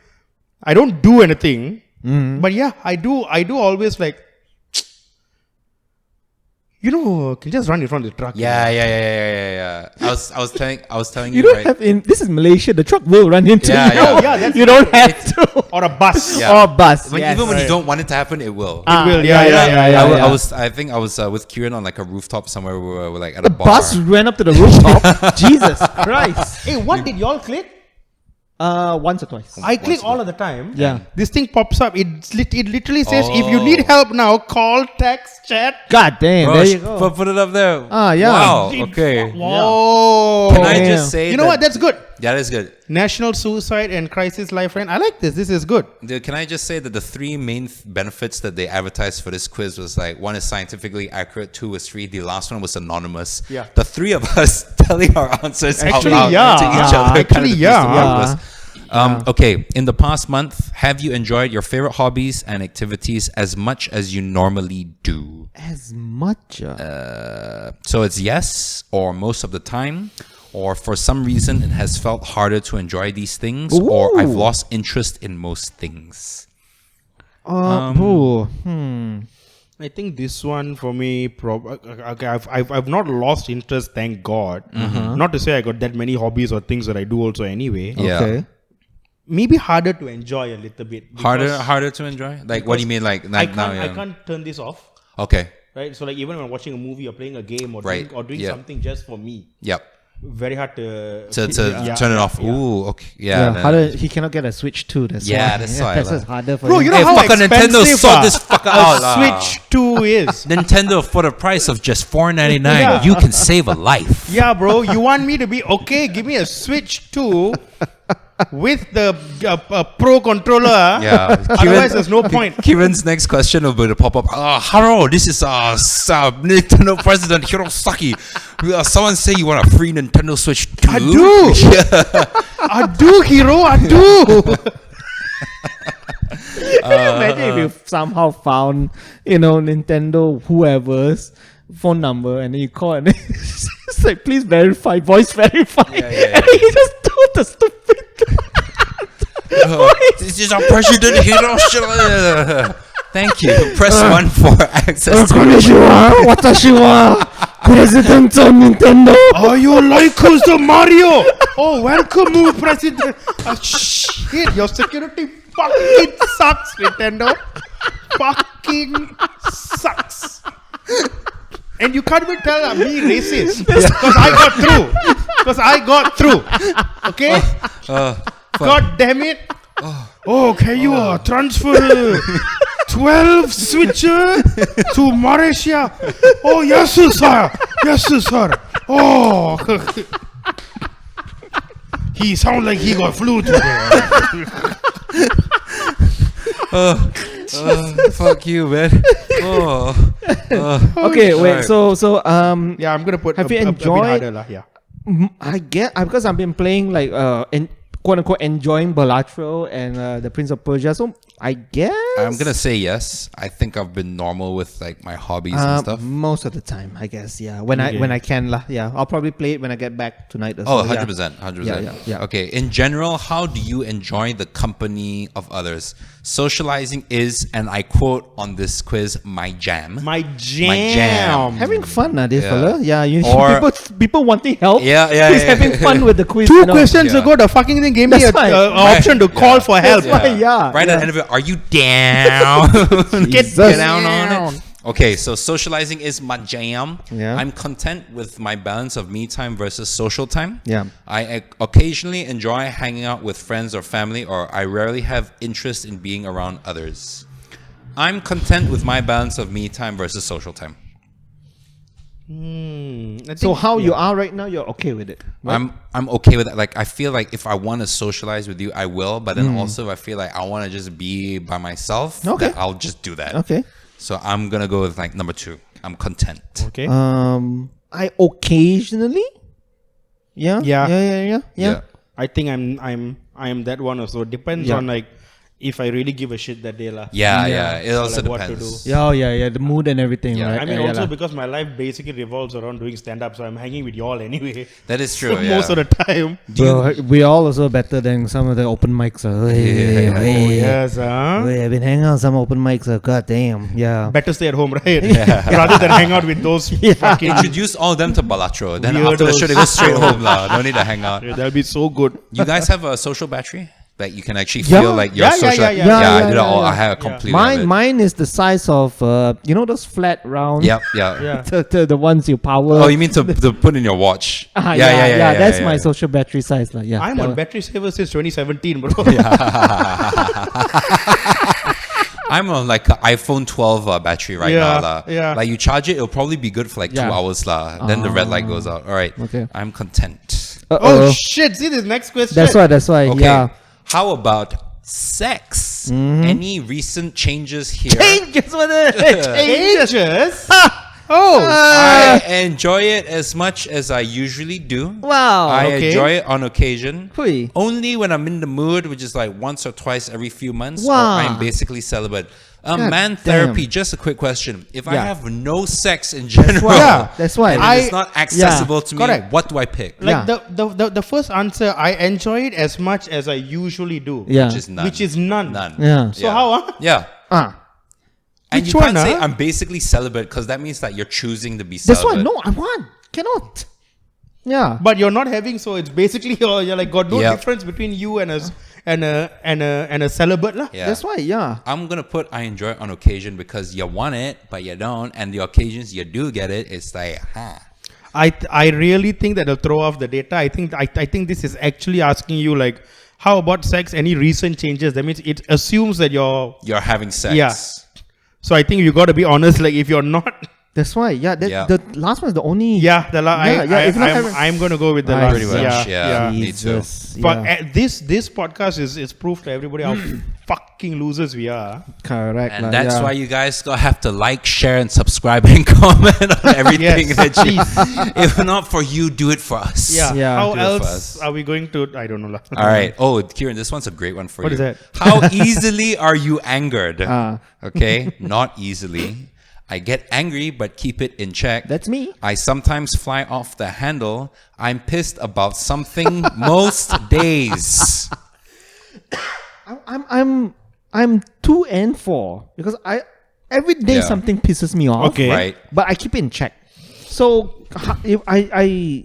I don't do anything, but yeah, I do always like. You know, can just run in front of the truck. Yeah. I was telling You you, don't right? have in. This is Malaysia. The truck will run into Yeah, you. yeah. Oh, yeah, that's you don't have to. Or a bus. Yeah. Or bus. When, yes. even when you don't want it to happen, it will. It will. Yeah. I think I was with Keren on like a rooftop somewhere. We were like at a The bar. bus ran up to the rooftop. Jesus Christ. Hey, what did y'all click? Once or twice. I click all of the time. Yeah. This thing pops up. It literally says, if you Oh. need help now, call, text, chat. God damn. Bro, There you go. Put it up there. Yeah. Wow. Okay. Whoa. Can I Damn. just say? You know what? That's good. That is good. National Suicide and Crisis Lifeline. I like this. This is good. Dude, can I just say that the 3 main benefits that they advertised for this quiz was like 1 is scientifically accurate, 2 was free, the last one was anonymous. Yeah. The 3 of us telling our answers Actually, out loud yeah. to each Yeah. other. Actually, yeah. Okay, in the past month, have you enjoyed your favorite hobbies and activities as much as you normally do? As much. So it's yes, or most of the time, or for some reason it has felt harder to enjoy these things, or I've Ooh. lost interest in most things. I think this one for me, okay, I've not lost interest, thank God. Not to say I got that many hobbies or things that I do also anyway. Yeah. Okay. Maybe harder to enjoy a little bit. because Harder to enjoy? Like, what do you mean? Like, I now, can't turn this off. Okay. Right? So like even when I'm watching a movie or playing a game or Right. doing Yeah. something just for me, Yep. very hard to To turn it off. yeah. Ooh, okay. Yeah. Yeah. then- Harder. He cannot get a Switch 2. That's Yeah, why. that's why, That's like- just harder for Bro, him. you know Hey, how fucking Nintendo expensive sort this fucker out, a Switch 2 is. Nintendo for the price of just $4.99, Yeah. you can save a life. Yeah, bro, you want me to be okay? Give me a Switch 2 with the Pro controller. Yeah. Otherwise, there's no point. Kiran's next question will be to pop up. Hello, this is Nintendo President Hirosaki. Someone say you want a free Nintendo Switch 2. I do. I do, hero. I do. Imagine if you somehow found, Nintendo whoever's phone number and then you call and it's like, please verify, voice verify. And he just told the stupid. This is our president Hiroshima. Thank you. Press 1 for access. Konnichiwa, watashi wa president of Nintendo. Oh, you like who's the Mario? Oh, welcome, President. Shit, your security fucking sucks, Nintendo. Fucking sucks. And you can't even tell I'm being racist. Because I got through. Okay? God damn it. Oh, can you transfer 12 switcher to Malaysia? Oh, yes, sir. Yes, sir. Oh. He sounds like he got flu today. Fuck you, man. Okay, wait. So yeah, I'm gonna put have you a bit enjoyed? harder, yeah. I get because I've been playing like quote unquote enjoying Balatro and the Prince of Persia. So I guess I'm gonna say yes. I think I've been normal with like my hobbies and stuff. most of the time, I guess. Yeah, when I can lah. Yeah, I'll probably play it when I get back tonight. Oh, 100%. Yeah. Okay, in general, how do you enjoy the company of others? Socializing is, and I quote on this quiz, my jam. My jam. Having fun, this Yeah. fella. Yeah, Or- people wanting help. Yeah. He's having fun with the quiz. Two questions Yeah. ago, the fucking thing gave me That's an why. option to call for help. That's why, yeah. Right at the end of it, are you down? Get Jesus. down on it. Okay, so socializing is my jam. Yeah. I'm content with my balance of me time versus social time. Yeah. I occasionally enjoy hanging out with friends or family, or I rarely have interest in being around others. I'm content with my balance of me time versus social time. So how you are right now, you're okay with it. Right? I'm okay with that. Like I feel like if I want to socialize with you, I will. But then also if I feel like I want to just be by myself, Okay. then I'll just do that. Okay. So I'm gonna go with like number 2. I'm content. Okay. I occasionally. Yeah. Yeah. I think I am that one also. Depends on like if I really give a shit that day lah. Yeah. It So, also like, what to depends. do. Yeah. The mood and everything, Yeah. right? I mean, Yeah, also lah. because my life basically revolves around doing stand-up, so I'm hanging with y'all anyway. That is true. So Yeah. most of the time. Bro, we all also better than some of the open mics. Yes, I've been hanging out on some open mics. God damn. Yeah. better stay at home, right? Rather than hang out with those fucking. Introduce all them to Balatro. Then after the Weirdos. show, they go straight home. No need to hang out. That'll be so good. You guys have a social battery? That you can actually feel like you're Yeah, social. yeah, I yeah, yeah, did it all. yeah. I have a complete. of it. Mine is the size of those flat round. Yep. Yeah. The ones you power. Oh, you mean to put in your watch? Yeah. That's my social battery size, like. Yeah. I'm that on one. battery saver since 2017, bro. I'm on like an iPhone 12 battery right now. La. Yeah. Like you charge it, it'll probably be good for like 2 Yeah. hours. La. Then the red light goes out. All right. Okay. I'm content. Oh shit! See this next question. That's why. Okay. Yeah. How about sex? Any recent changes here? Changes with it. Changes. Oh. I enjoy it as much as I usually do. Wow. I okay. enjoy it on occasion. Hui. Only when I'm in the mood, which is like once or twice every few months, or Wow. I'm basically celibate. God Man damn. therapy, just a quick question. If I Yeah. have no sex in general, That's why. and it's not accessible to me, correct. what do I pick? Like Yeah. the first answer, I enjoy it as much as I usually do. Yeah. Which is none. None. Yeah. So how? Yeah. And Which you can't one, say huh? I'm basically celibate because that means that you're choosing to be That's celibate. why. No, I want. Cannot. Yeah. But you're not having, so it's basically you're like got no Yep. difference between you and a celibate lah. Yeah. That's why. Yeah. I'm gonna put I enjoy it on occasion because you want it, but you don't, and the occasions you do get it, it's like, I really think that it'll throw off the data. I think this is actually asking you like, how about sex? Any recent changes? That means it assumes that you're having sex. Yeah. So I think you got to be honest. Like if you're not, That's why. Yeah, Yeah. the last one is the only. Yeah, if not having- I'm going to go with the I last. Pretty much, yeah. Me too. Jesus, But yeah. this podcast is proof to everybody how fucking losers we are. Correct. And lah, that's yeah. why you guys gonna have to like, share, and subscribe and comment on everything Yes, that you. please. If not for you, do it for us. Yeah. Yeah. How Do it for else us. are we going to? I don't know. Lah. All right. Oh, Kieran, this one's a great one for What you. is that? How easily are you angered? Ah. Okay, not easily. I get angry but keep it in check. That's me. I sometimes fly off the handle. I'm pissed about something most days. I'm 2 and 4 because every day Yeah. something pisses me off. Okay. Right. But I keep it in check. So if I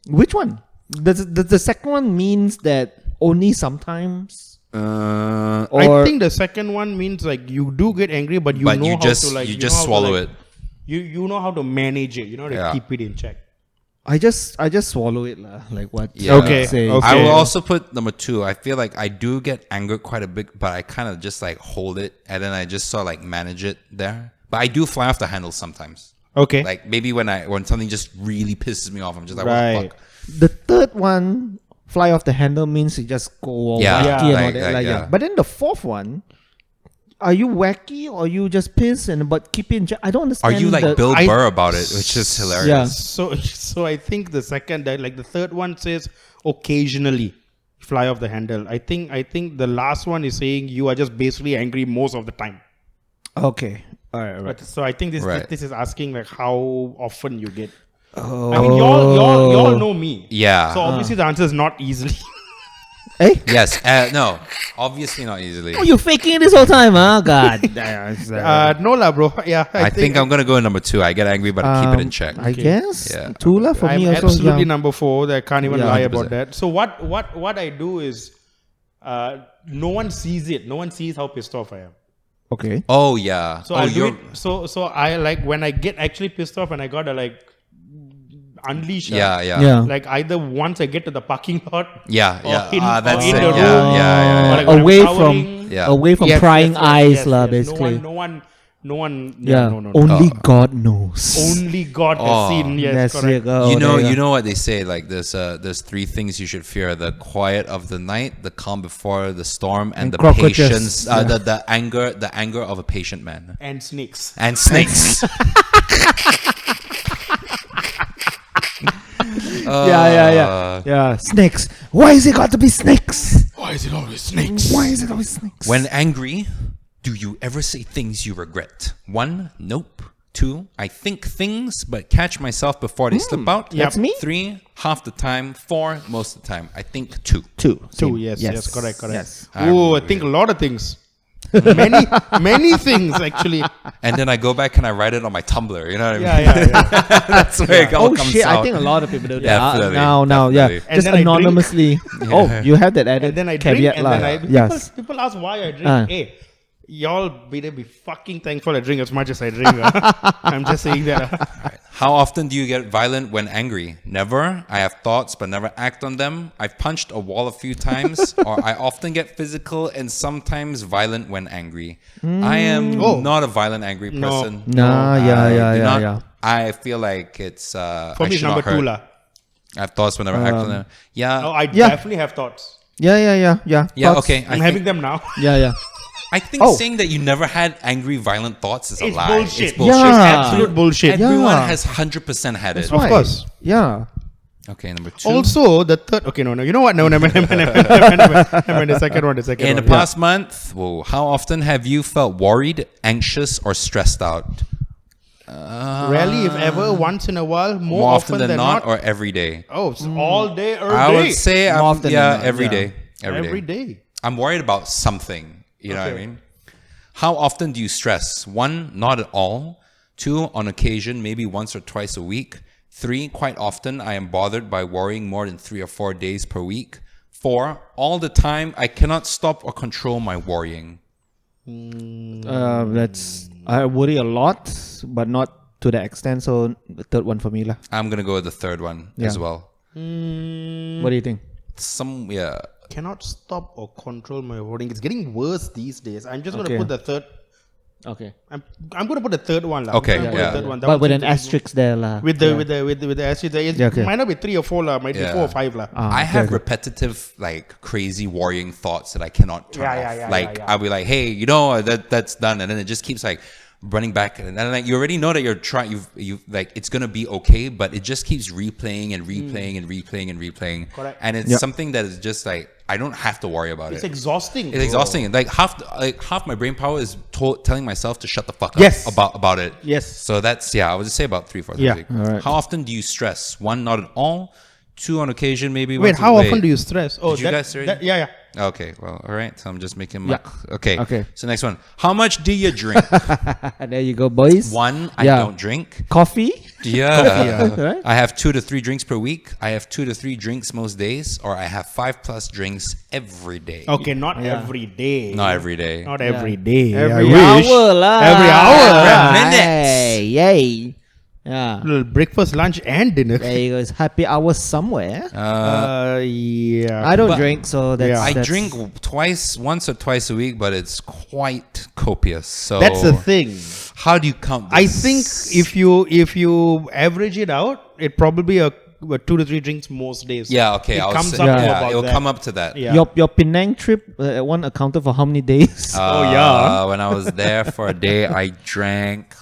which one? The second one means that only sometimes. I Or think the second one means like you do get angry, but you But know you how just to like you know just how to, swallow like, it. You know how to manage it. You know how to Yeah. keep it in check. I just swallow it lah. Like what? Yeah. Okay, Say. okay. I will also put number 2. I feel like I do get angered quite a bit, but I kind of just like hold it and then I just sort of like manage it there. But I do fly off the handle sometimes. Okay. Like maybe when something just really pisses me off, I'm just like, Right. what the fuck? The third one, fly off the handle, means you just go all Yeah, wacky and all like- that. like, Like, yeah. But then the fourth one, are you wacky or you just piss and but keep it in check? I don't Are understand. you like the- Bill I- Burr about it, which is hilarious? Yeah. So I think the second, like the third one says occasionally fly off the handle. I think the last one is saying you are just basically angry most of the time. Okay. All right. But so I think Right. this is asking like how often you get. Oh. I mean, y'all know me. Yeah. So obviously the answer is not easily. Hey? Yes. No. Obviously not easily. Oh, you're faking it this whole time, huh? God. No lah, bro. Yeah, I think I'm gonna go with number 2. I get angry, but I keep it in check. I guess. Yeah. Tula for I'm me also. absolutely yeah. number 4. I can't even Yeah, lie 100%. about that. So what I do is, no one sees it. No one sees how pissed off I am. Okay. Oh yeah. So oh, I do you're it. So I like when I get actually pissed off and I gotta like unleash. her, yeah. Yeah. Like either once I get to the parking lot. Yeah. Or Yeah. in- That's or in it. the Yeah. room. Yeah. Or like when I'm Away showering. from Yeah. away from Yes, prying yes, eyes, yes, lah. yes. Basically. No one. Yeah. No. Only God knows. Only God has Oh. seen. Yes, That's correct. it. Oh, you know, there you you go. know what they say. Like there's 3 things you should fear: the quiet of the night, the calm before the storm, and And the cockroaches. patience. Yeah. The anger of a patient man. And snakes. And snakes. Yeah. Snakes. Why is it got to be snakes? Why is it always snakes? Why is it always snakes? When angry, do you ever say things you regret? 1, nope. 2, I think things but catch myself before they slip out. That's me. 3, half the time. 4, most of the time. I think 2. Two. Two. Yes. Correct. Yes. Oh, I think a lot of things. many things actually. And then I go back and I write it on my Tumblr. You know what I mean? Yeah. That's where it all Oh comes shit! out. I think a lot of people do that. Definitely, Now, yeah. definitely. And Just then I drink. anonymously. Oh, you have that added And then I drink, caveat and lah. then Yes. people ask why I drink. Ah. Hey, y'all better be fucking thankful I drink as much as I drink. I'm just saying that. How often do you get violent when angry? Never. I have thoughts but never act on them. I've punched a wall a few times, or I often get physical and sometimes violent when angry. I am not a violent, angry No. person. Nah, I do yeah. not- I feel like it's. For I me, should number not hurt. 2 lah. I have thoughts but never act on them. Yeah. Oh, I Yeah. definitely have thoughts. Yeah. yeah. Thoughts? Okay. I'm having them now. Yeah. I think Oh. saying that you never had angry, violent thoughts is a It's lie. bullshit. It's bullshit. Yeah. It's absolute bullshit. Everyone Yeah. has 100% had it. That's Of right. course. Yeah. Okay, number 2. Also, the third. Okay, no. You know what? No. The second one. In the past month, how often have you felt worried, anxious, or stressed out? Rarely, if ever, once in a while, More often than not, or every day? Oh, it's all day, every I day. would say, More often than not, every yeah. day. Every day. I'm worried about something. You know what I Okay. mean? How often do you stress? 1, not at all. 2, on occasion, maybe once or twice a week. 3, quite often, I am bothered by worrying more than 3 or 4 days per week. 4, all the time, I cannot stop or control my worrying. That's I worry a lot, but not to that extent. So the third one for me lah. I'm going to go with the third one as well. What do you think? Cannot stop or control my worrying. It's getting worse these days. I'm just going to Okay. put the third Okay. I'm going to put the third one. lah. Okay, I'm gonna put the third one. That But one with seems an to be asterisk there, lah. good. With the asterisk there. It okay. might not be 3 or 4 lah. Might be Yeah. 4 or 5 lah. I have repetitive, like crazy worrying thoughts that I cannot turn off. I'll be like, hey, that's done, and then it just keeps like running back, and then like you already know that you're trying, you like it's gonna be okay, but it just keeps replaying and replaying and replaying and replaying. Correct. And it's something that is just like I don't have to worry about It's it. exhausting. It's exhausting. Like half my brain power is telling myself to shut the fuck up Yes. about it. Yes. So that's I would just say about 3/4 of the week. All right. How often do you stress? 1, not at all. 2 on occasion, maybe. Wait, how often do you stress? Oh, Did you guys already? yeah. Okay, well, all right. So I'm just making my okay. Okay. So next one. How much do you drink? There you go, boys. 1, I Yeah. don't drink. Coffee? Yeah. Right? I have 2 to 3 drinks per week. I have 2 to 3 drinks most days, or I have 5+ drinks every day. Okay, not every day. Not every day. Not every day. Every I wish. hour lah. Every hour. Hey, yay. Yeah. Little breakfast, lunch, and dinner. There you go. It's happy hour somewhere. Yeah. I don't drink, so that's... Yeah. I drink once or twice a week, but it's quite copious. So That's the thing. How do you count this? I think if you average it out, it probably a 2 to 3 drinks most days. Yeah, okay. It I'll comes say- up to yeah, about it'll that. come up to that. Yeah. Your Penang trip, one accounted for how many days? yeah. When I was there for a day, I drank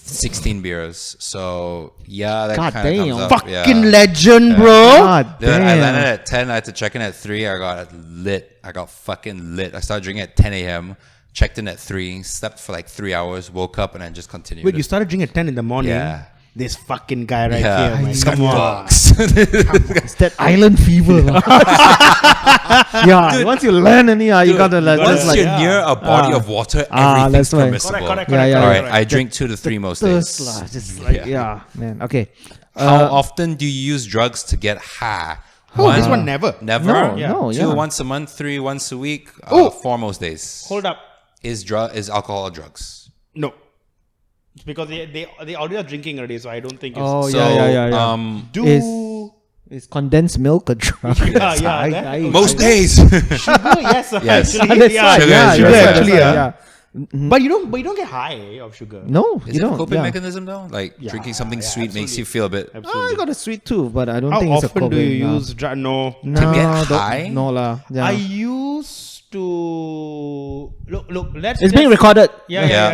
16 beers. So yeah, that God kind of damn. comes up. Fucking yeah. legend, bro. God Dude, I damn. landed at 10. I had to check in at 3. I got lit. I got fucking lit. I started drinking at 10 a.m. Checked in at 3. Slept for like 3 hours. Woke up and then just continued. Wait, you started drinking at 10 in the morning? Yeah. This fucking guy right Yeah, here, man. he's Come got on. bugs. It's that island fever. Yeah, once you learn and you gotta like, Once just like you're near a body of water, everything's that's right. permissible. Correct. Yeah. All right, correct. I drink 2 to 3 most thirst days. lah, just like man. Okay. How often do you use drugs to get high? Oh, this one never. Never. No, Yeah. no, 2 yeah. once a month, 3 once a week, Oh. 4 most days. Hold up. Is alcohol or drugs? No. It's because they already are drinking already, so I don't think it's... Oh So, yeah. Do... Is condensed milk a drug? Yeah, that- most days. Sugar, yes, Yes. actually. That's yeah, right, sugar yeah, is sugar right. actually, That's yeah. right, But you don't get high of sugar. No, Is you it a don't. coping yeah. mechanism though? Like drinking something sweet makes absolutely. you feel a bit. Oh, I got a sweet tooth, but I don't How think it's a often do coping. you no. use drugs? No. No, get don't- high? No lah. Yeah. I used to... Look, let's... It's being recorded. Yeah.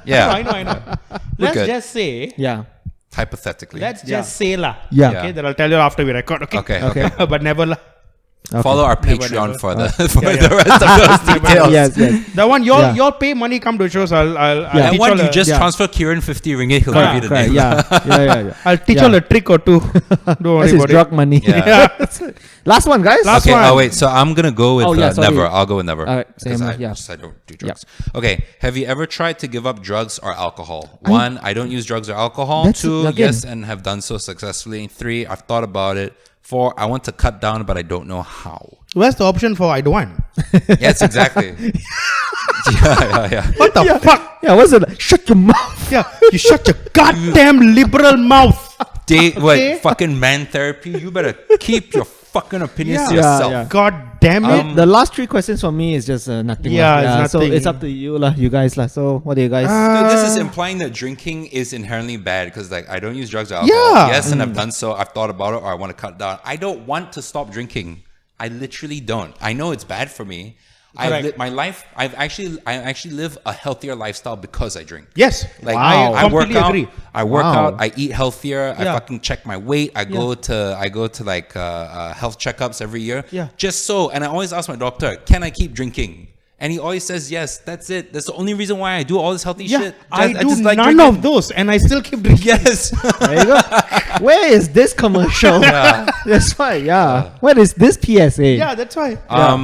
Yeah. I know. Let's good. just say... Yeah. Hypothetically. Let's just say lah. Yeah. Okay, that I'll tell you after we record. Okay. Okay. But never lah. Follow our Never, Patreon never. for the rest of those details. Yes. The one y'all pay money come to shows. I'll Yeah. And teach one y'all you a- just yeah. transfer Keren 50 ringgit, he'll Correct, give you the correct. name. Yeah. I'll teach Yeah. y'all a trick or two. Don't worry That's his about drug it. money. Yeah. Last one, guys. Last Okay, one. oh wait, so I'm gonna go with Oh, yeah, sorry. never. I'll go with never. All right, same, Because I don't do drugs. Okay, have you ever tried to give up drugs or alcohol? 1, I don't use drugs or alcohol. That's 2, again- yes, and have done so successfully. 3, I've thought about it. 4, I want to cut down, but I don't know how. Where's the option for I don't want? Yes, exactly. yeah. What the fuck? Yeah, what's it? Shut your mouth. Yeah, you shut your goddamn liberal mouth. What fucking man therapy? You better keep your fucking opinions to Yeah. yourself. Yeah. God damn it. The last 3 questions for me is just nothing. Yeah, lah. it's So nothing. it's up to you, lah. You guys, lah. So what do you guys? Dude, this is implying that drinking is inherently bad because, like, I don't use drugs or alcohol. Yeah. Yes, and I've done so. I've thought about it, or I want to cut down. I don't want to stop drinking. I literally don't. I know it's bad for me. Correct. My life. I actually live a healthier lifestyle because I drink. Yes. Like Wow. I work Completely out. agree. I work Wow. out. I eat healthier. I Yeah. fucking check my weight. I go to like health checkups every year. Yeah. Just so. And I always ask my doctor, can I keep drinking? And he always says yes. That's it. That's the only reason why I do all this healthy Yeah, shit. I do just like none drinking. of those, and I still keep drinking. Yes. There you go. Where is this commercial? That's right. Yeah. Where is this PSA? Yeah, that's why. How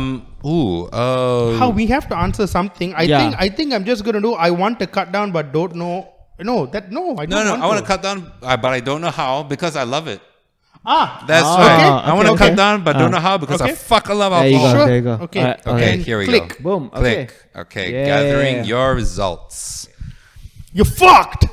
How we have to answer something. I think I'm just gonna do. I want to cut down, but don't know. I don't No, want I want to cut down, but I don't know how because I love it. Ah, That's Ah, right. okay, I want to okay. cut down, but don't know how because I Okay. fucking love There you alcohol. go. Sure. There you go. Okay. All right, Okay, okay. here we Click. go. Boom. Okay. Click. Okay, Yeah. gathering your results. You're fucked.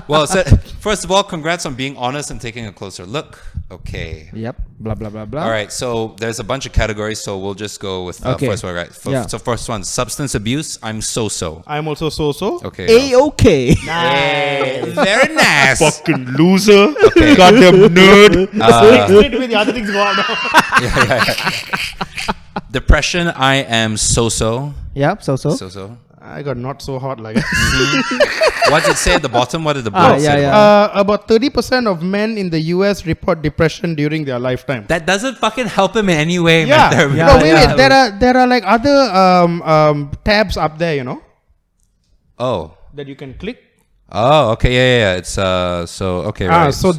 Well, so, first of all, congrats on being honest and taking a closer look. Okay. Yep. Blah blah blah blah. All right. So there's a bunch of categories. So we'll just go with the Okay. first one, right? Yeah. So first one, substance abuse. I'm so. I'm also so. Okay. A-okay. Hey, very nice. Fucking loser. Okay. Goddamn nerd. Straight away the other things go out now. Depression. I am so. Yep. So. So. I got not so hot like What did it say at the bottom? What did the bullet say? about 30% of men in the US report depression during their lifetime. That doesn't fucking help him in any way. Yeah. Man. Yeah, No, wait. yeah. There are like other tabs up there, you know, Oh. that you can click. Oh, okay, yeah. It's so okay, right. So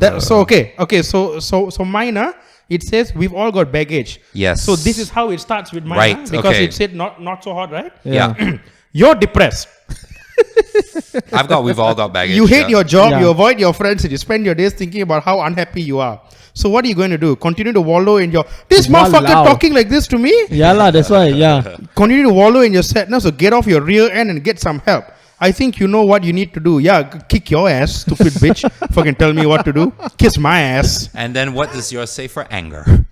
mine, it says we've all got baggage. Yes. So this is how it starts with mine, Right, because okay. it said not so hot, right? yeah. You're depressed. We've all got baggage. You hate your job. Yeah. You avoid your friends. And you spend your days thinking about how unhappy you are. So what are you going to do? Continue to wallow in your this motherfucker Wallow. talking like this to me? Yeah lah. That's why. Yeah. Continue to wallow in your sadness, or get off your rear end and get some help. I think you know what you need to do. Yeah, kick your ass, stupid bitch. Fucking tell me what to do. Kiss my ass. And then what does yours say for anger?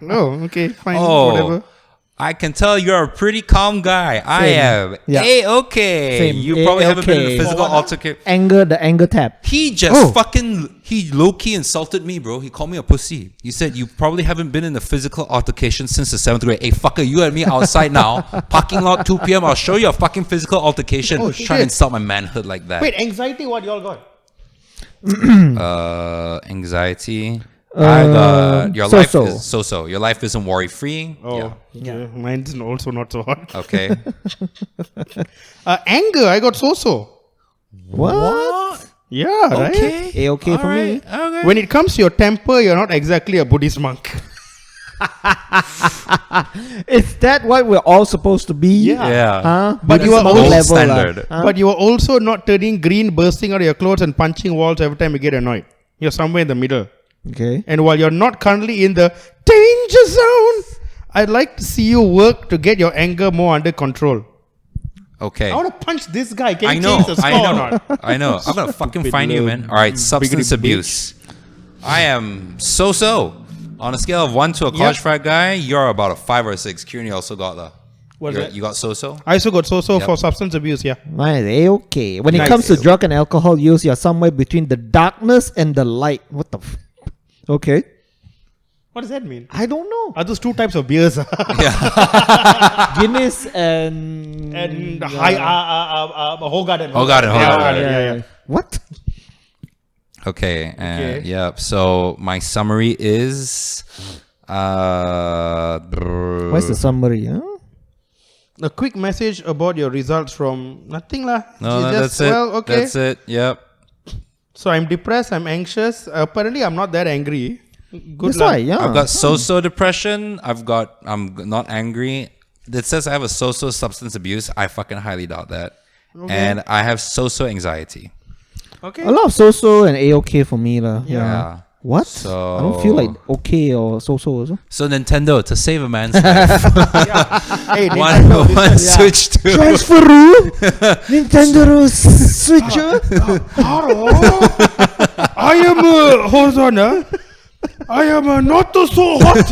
Oh, okay, fine, Oh, whatever. I can tell you're a pretty calm guy. I am. Yeah. A-okay. Same. You probably haven't been in a A-okay. physical altercation. The anger tab. He just he low-key insulted me, bro. He called me a pussy. He said, you probably haven't been in a physical altercation since the 7th grade. Hey, fucker, you and me outside now. Parking lot, 2 p.m. I'll show you a fucking physical altercation. Oh, Trying shit. to insult my manhood like that. Wait, anxiety, what y'all got? Anxiety. I got your life so-so. is so. Your life isn't worry-free. Oh, Yeah. okay. Mine's also not so hot. Okay. Anger, I got so. What? Yeah, right? A-okay for me. Okay. When it comes to your temper, you're not exactly a Buddhist monk. Is that what we're all supposed to be? Yeah. Huh? But you That's are the old level, standard. But you are also not turning green, bursting out of your clothes and punching walls every time you get annoyed. You're somewhere in the middle. Okay. And while you're not currently in the danger zone, I'd like to see you work to get your anger more under control. Okay. I want to punch this guy. Can I you know. change the score or I not? know. I know. I'm gonna fucking find you, man. All right. Substance biggity abuse. I am so. On a scale of 1 to a college frat guy, you're about a 5 or a 6. Kieran, you also got the. What's that? You got so. I also got so Yep. for substance abuse, yeah. Mine is A-okay. When it Nice. comes to drug and alcohol use, you're somewhere between the darkness and the light. What the Okay. What does that mean? I don't know. Are those two types of beers? Guinness and... And Hogarden. Hogarden. Yeah. What? Okay. Okay. Yep. So my summary is. What's the summary? Huh? A quick message about your results from nothing lah. No, You that's it. Well, okay. That's it. Yep. So I'm depressed. I'm anxious. Apparently, I'm not that angry. Good That's lah. why, yeah. I've got so depression. I'm not angry. It says I have a so substance abuse. I fucking highly doubt that. Okay. And I have so anxiety. Okay. A lot of so-so and A-okay for me. Yeah. Yeah. What? So- I don't feel like okay or so-so also. So Nintendo, to save a man's life, Hey, one Switch to Transferu Nintendo Switch. I am hold on. I am not so hot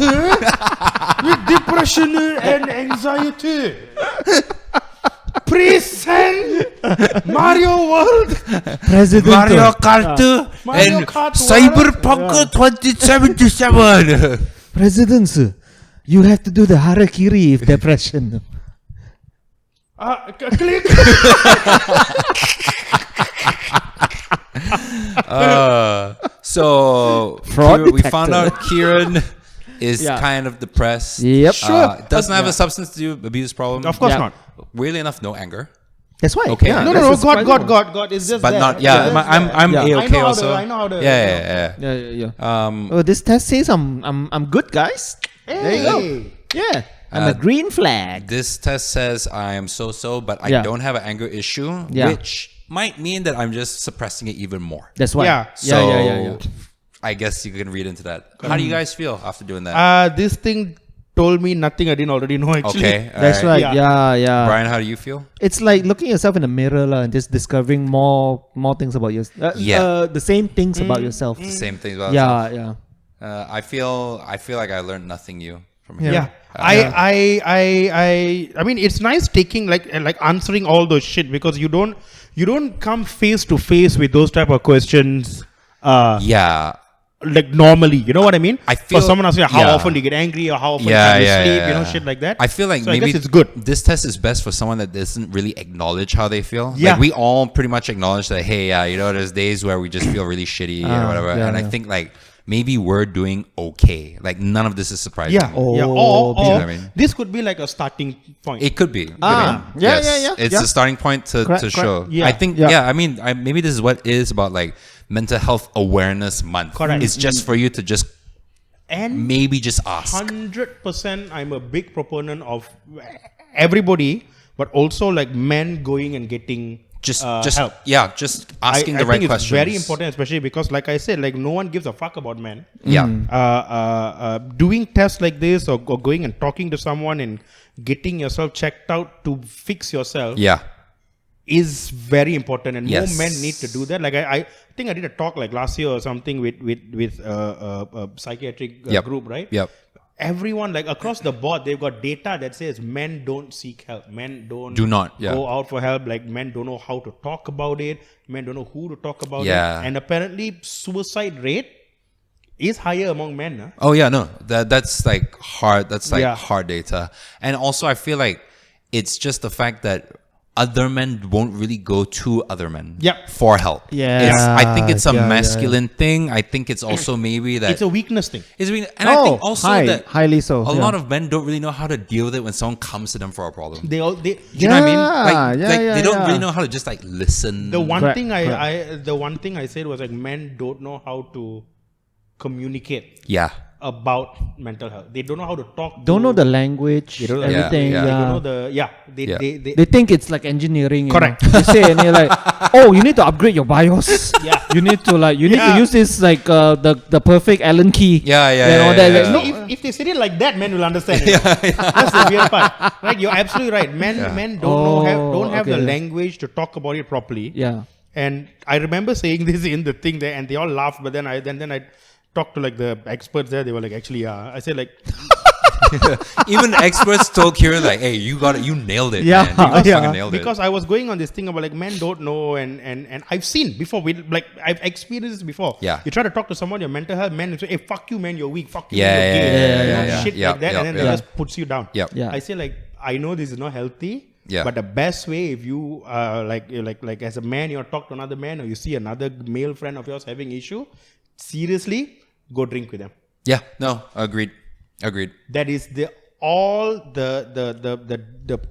with depression and anxiety. Please send Mario World, President. Mario Kart Mario and Kart Cyberpunk 2077. Presidents, you have to do the harakiri if depression. click. So Fraud we found detector. out Kieran is Yeah. kind of depressed. Yep. Doesn't have a substance abuse problem. Of course Yeah. not. Weirdly enough, no anger. That's why. Okay. Yeah, No, that's God. surprising. It's just But there. not. Yeah, It's just I'm Yeah. A-okay I know how also. I know how to. Yeah. Yeah. Oh, this test says I'm good, guys. There you go. Yeah. I'm a green flag. This test says I am so, but I Yeah. don't have an anger issue, Yeah. which might mean that I'm just suppressing it even more. That's why. Yeah. So Yeah. I guess you can read into that. How do you guys feel after doing that? This thing told me nothing I didn't already know, actually. Okay. That's alright. right. Yeah. Yeah. Brian, how do you feel? It's like looking yourself in the mirror lah, and just discovering more things about yourself. The same things about yourself. The same things about Yeah. I feel like I learned nothing new from Yeah. here. Yeah. I mean, it's nice taking like answering all those shit, because you don't come face to face with those type of questions. Yeah. Like normally, you know what I mean? I feel- for someone asking how yeah. often do you get angry, or how often Yeah, do you yeah, sleep, yeah, you know, yeah. shit like that. I feel like So I maybe guess it's good. This test is best for someone that doesn't really acknowledge how they feel. Yeah. Like we all pretty much acknowledge that, hey, yeah, you know, there's days where we just feel really shitty or whatever. yeah, and I yeah. think like maybe we're doing okay. Like none of this is surprising. Yeah, Oh, yeah. you know Or what I mean? this could be like a starting point. It could be. Yeah. It's Yeah. a starting point to Correct. show. Yeah. I think, Yeah. I mean, maybe this is what it is about like Mental Health Awareness Month. Correct. It's just for you to just And maybe just ask. 100% I'm a big proponent of everybody, but also like men going and getting Just help. Yeah, just asking I the right think questions. it's very important, especially because, like I said, like no one gives a fuck about men. Yeah. Doing tests like this, or going and talking to someone and getting yourself checked out to fix yourself, Yeah. is very important, and Yes. more men need to do that. Like I think I did a talk like last year or something with a psychiatric Yep. group, right? Yep. Everyone, like across the board, they've got data that says men don't seek help, men don't Do not, yeah. go out for help, like men don't know how to talk about it, men don't know who to talk about Yeah. it, and apparently suicide rate is higher among men. Huh? Oh yeah, no. That's like hard. That's like Yeah. hard data. And also I feel like it's just the fact that other men won't really go to other men Yeah. for help. Yeah. I think it's a Yeah, yeah, masculine thing. I think it's also maybe that It's a weakness thing. and I think also that highly so. a lot of men don't really know how to deal with it when someone comes to them for a problem. They all they. You know what I mean? Yeah, Like yeah, they don't yeah. really know how to just like listen. The one Correct, thing the one thing I said was like men don't know how to communicate Yeah. about mental health. They don't know how to talk. Don't to, know the language, don't know- everything. Yeah, They yeah. don't know the They Yeah. They think it's like engineering. you Correct. know. They say and you're like, oh, you need to upgrade your BIOS. Yeah. You need to Yeah. use this like the perfect Allen key. Yeah, yeah, and all yeah, that. yeah, Like, yeah. no, if they said it like that, men will understand it. That's the weird part. Right? You're absolutely right. Men don't have the okay. language to talk about it properly. yeah. And I remember saying this in the thing there, and they all laughed. But then I talked to like the experts there. They were like, actually, yeah. I said like, Even experts told Keren like, "Hey, you got it. You nailed it. Yeah, man. You yeah. fucking nailed it." because I was going on this thing about like men don't know, and I've seen before. I've experienced this before. Yeah. You try to talk to someone your mental health, men will say, "Hey, fuck you, man. You're weak. Fuck you. Yeah, man, you're yeah, gay." yeah, You know, yeah, shit yeah, like that, yeah, and then yeah. it just puts you down. Yep. Yeah. I say like, I know this is not healthy. Yeah. But the best way, if you like as a man, you talk to another man, or you see another male friend of yours having issue, seriously, go drink with them. Yeah. No. Agreed. That is the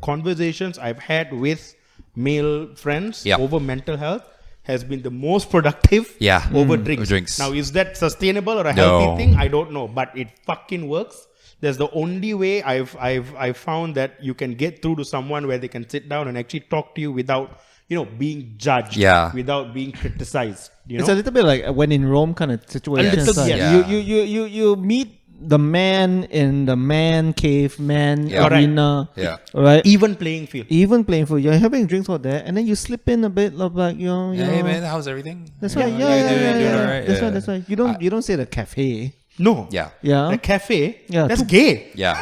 conversations I've had with male friends Yeah. over mental health has been the most productive Yeah. over drinks. drinks. Now, is that sustainable or a No. healthy thing? I don't know, but it fucking works. That's the only way I've found that you can get through to someone where they can sit down and actually talk to you without being judged, Yeah. without being criticized. It's a little bit like when in Rome kind of situation. little, Like, yes. You meet the man in the man cave, man Yeah. arena. Yeah. Right. even playing field. Even playing food, you're having drinks or that, and then you slip in a bit of like Hey man, how's everything? That's right. You Yeah. doing all right? That's Yeah. right. That's right. You don't say the cafe. No. Yeah. Yeah. The cafe. Yeah, That's too- gay. Yeah.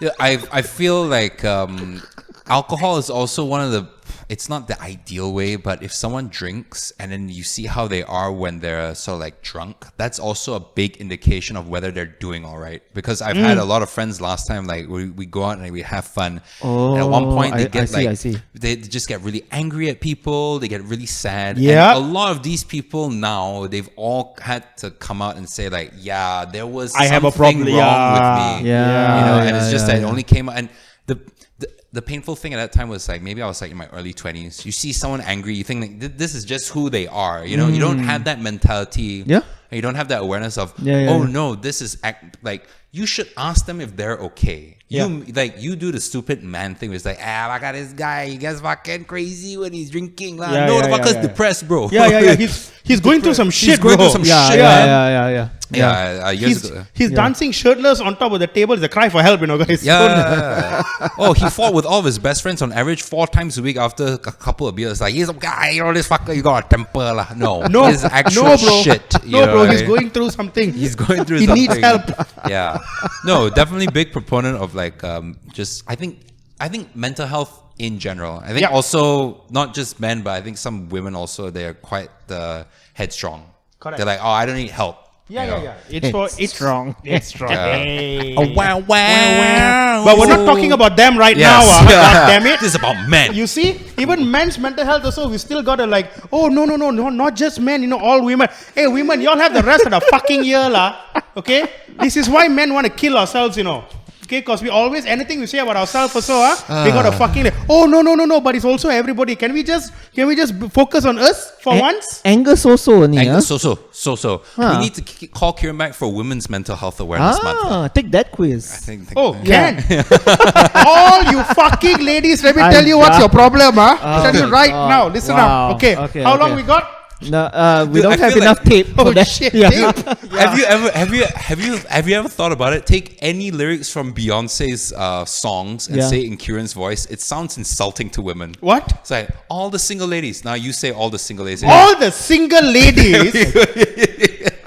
Yeah, I feel like alcohol is also one of the. It's not the ideal way, but if someone drinks and then you see how they are when they're sort of like drunk, that's also a big indication of whether they're doing all right. Because I've had a lot of friends last time, like we go out and we have fun. And at one point they get I see. they just get really angry at people. They get really sad. Yeah. And a lot of these people now, they've all had to come out and say like, yeah, there was I have a something problem. wrong with me. Yeah. And it's just yeah, that it only came out. And the painful thing at that time was like, maybe I was like in my early 20s. You see someone angry, you think like, this is just who they are. You know, you don't have that mentality. Yeah. And you don't have that awareness of, Yeah, oh yeah. no, this is like you should ask them if they're okay. Yeah. You do the stupid man thing. It's like, I got this guy. He gets fucking crazy when he's drinking. Lah. Yeah, No, yeah, the fucker's yeah. depressed, bro. Yeah. He's going through some shit, He's going bro. through some Yeah, shit, yeah. Yeah, years ago. He's dancing shirtless on top of the table. It's a cry for help, guys. Yeah. Oh, he fought with all of his best friends on average 4 times a week after a couple of beers. Like, he's a guy, this fucker, you got a temper. Lah. No, he's actual bro. shit. No, bro, he's going through something. He's going through He something. needs help. Yeah. No, definitely big proponent of like I think mental health in general. I think also not just men, but I think some women also, they're quite headstrong. Correct. They're like, I don't need help. Yeah. It's strong. It's strong. Hey. Oh, wow. But we're not talking about them right now. Yes. God damn it. This is about men. You see, even men's mental health also, we still gotta like, oh, no, not just men, all women. Hey, women, y'all have the rest of the fucking year, lah. Okay? This is why men want to kill ourselves, Okay, because we always, anything we say about ourselves also, they got a fucking, oh, no, but it's also everybody. Can we just focus on us for once? Anger so-so only, huh? So. We need to call Keren back for Women's Mental Health Awareness Month. Take that quiz. I think Keren. All you fucking ladies, let me tell you what's your problem, huh? Tell you right now. Listen up. Okay. How long we got? No, we Dude, don't I have feel enough tape for Oh that. shit! Yeah. Have you ever thought about it? Take any lyrics from Beyonce's songs and say it in Keren's voice. It sounds insulting to women. What? It's like all the single ladies. Now you say all the single ladies. All the single ladies.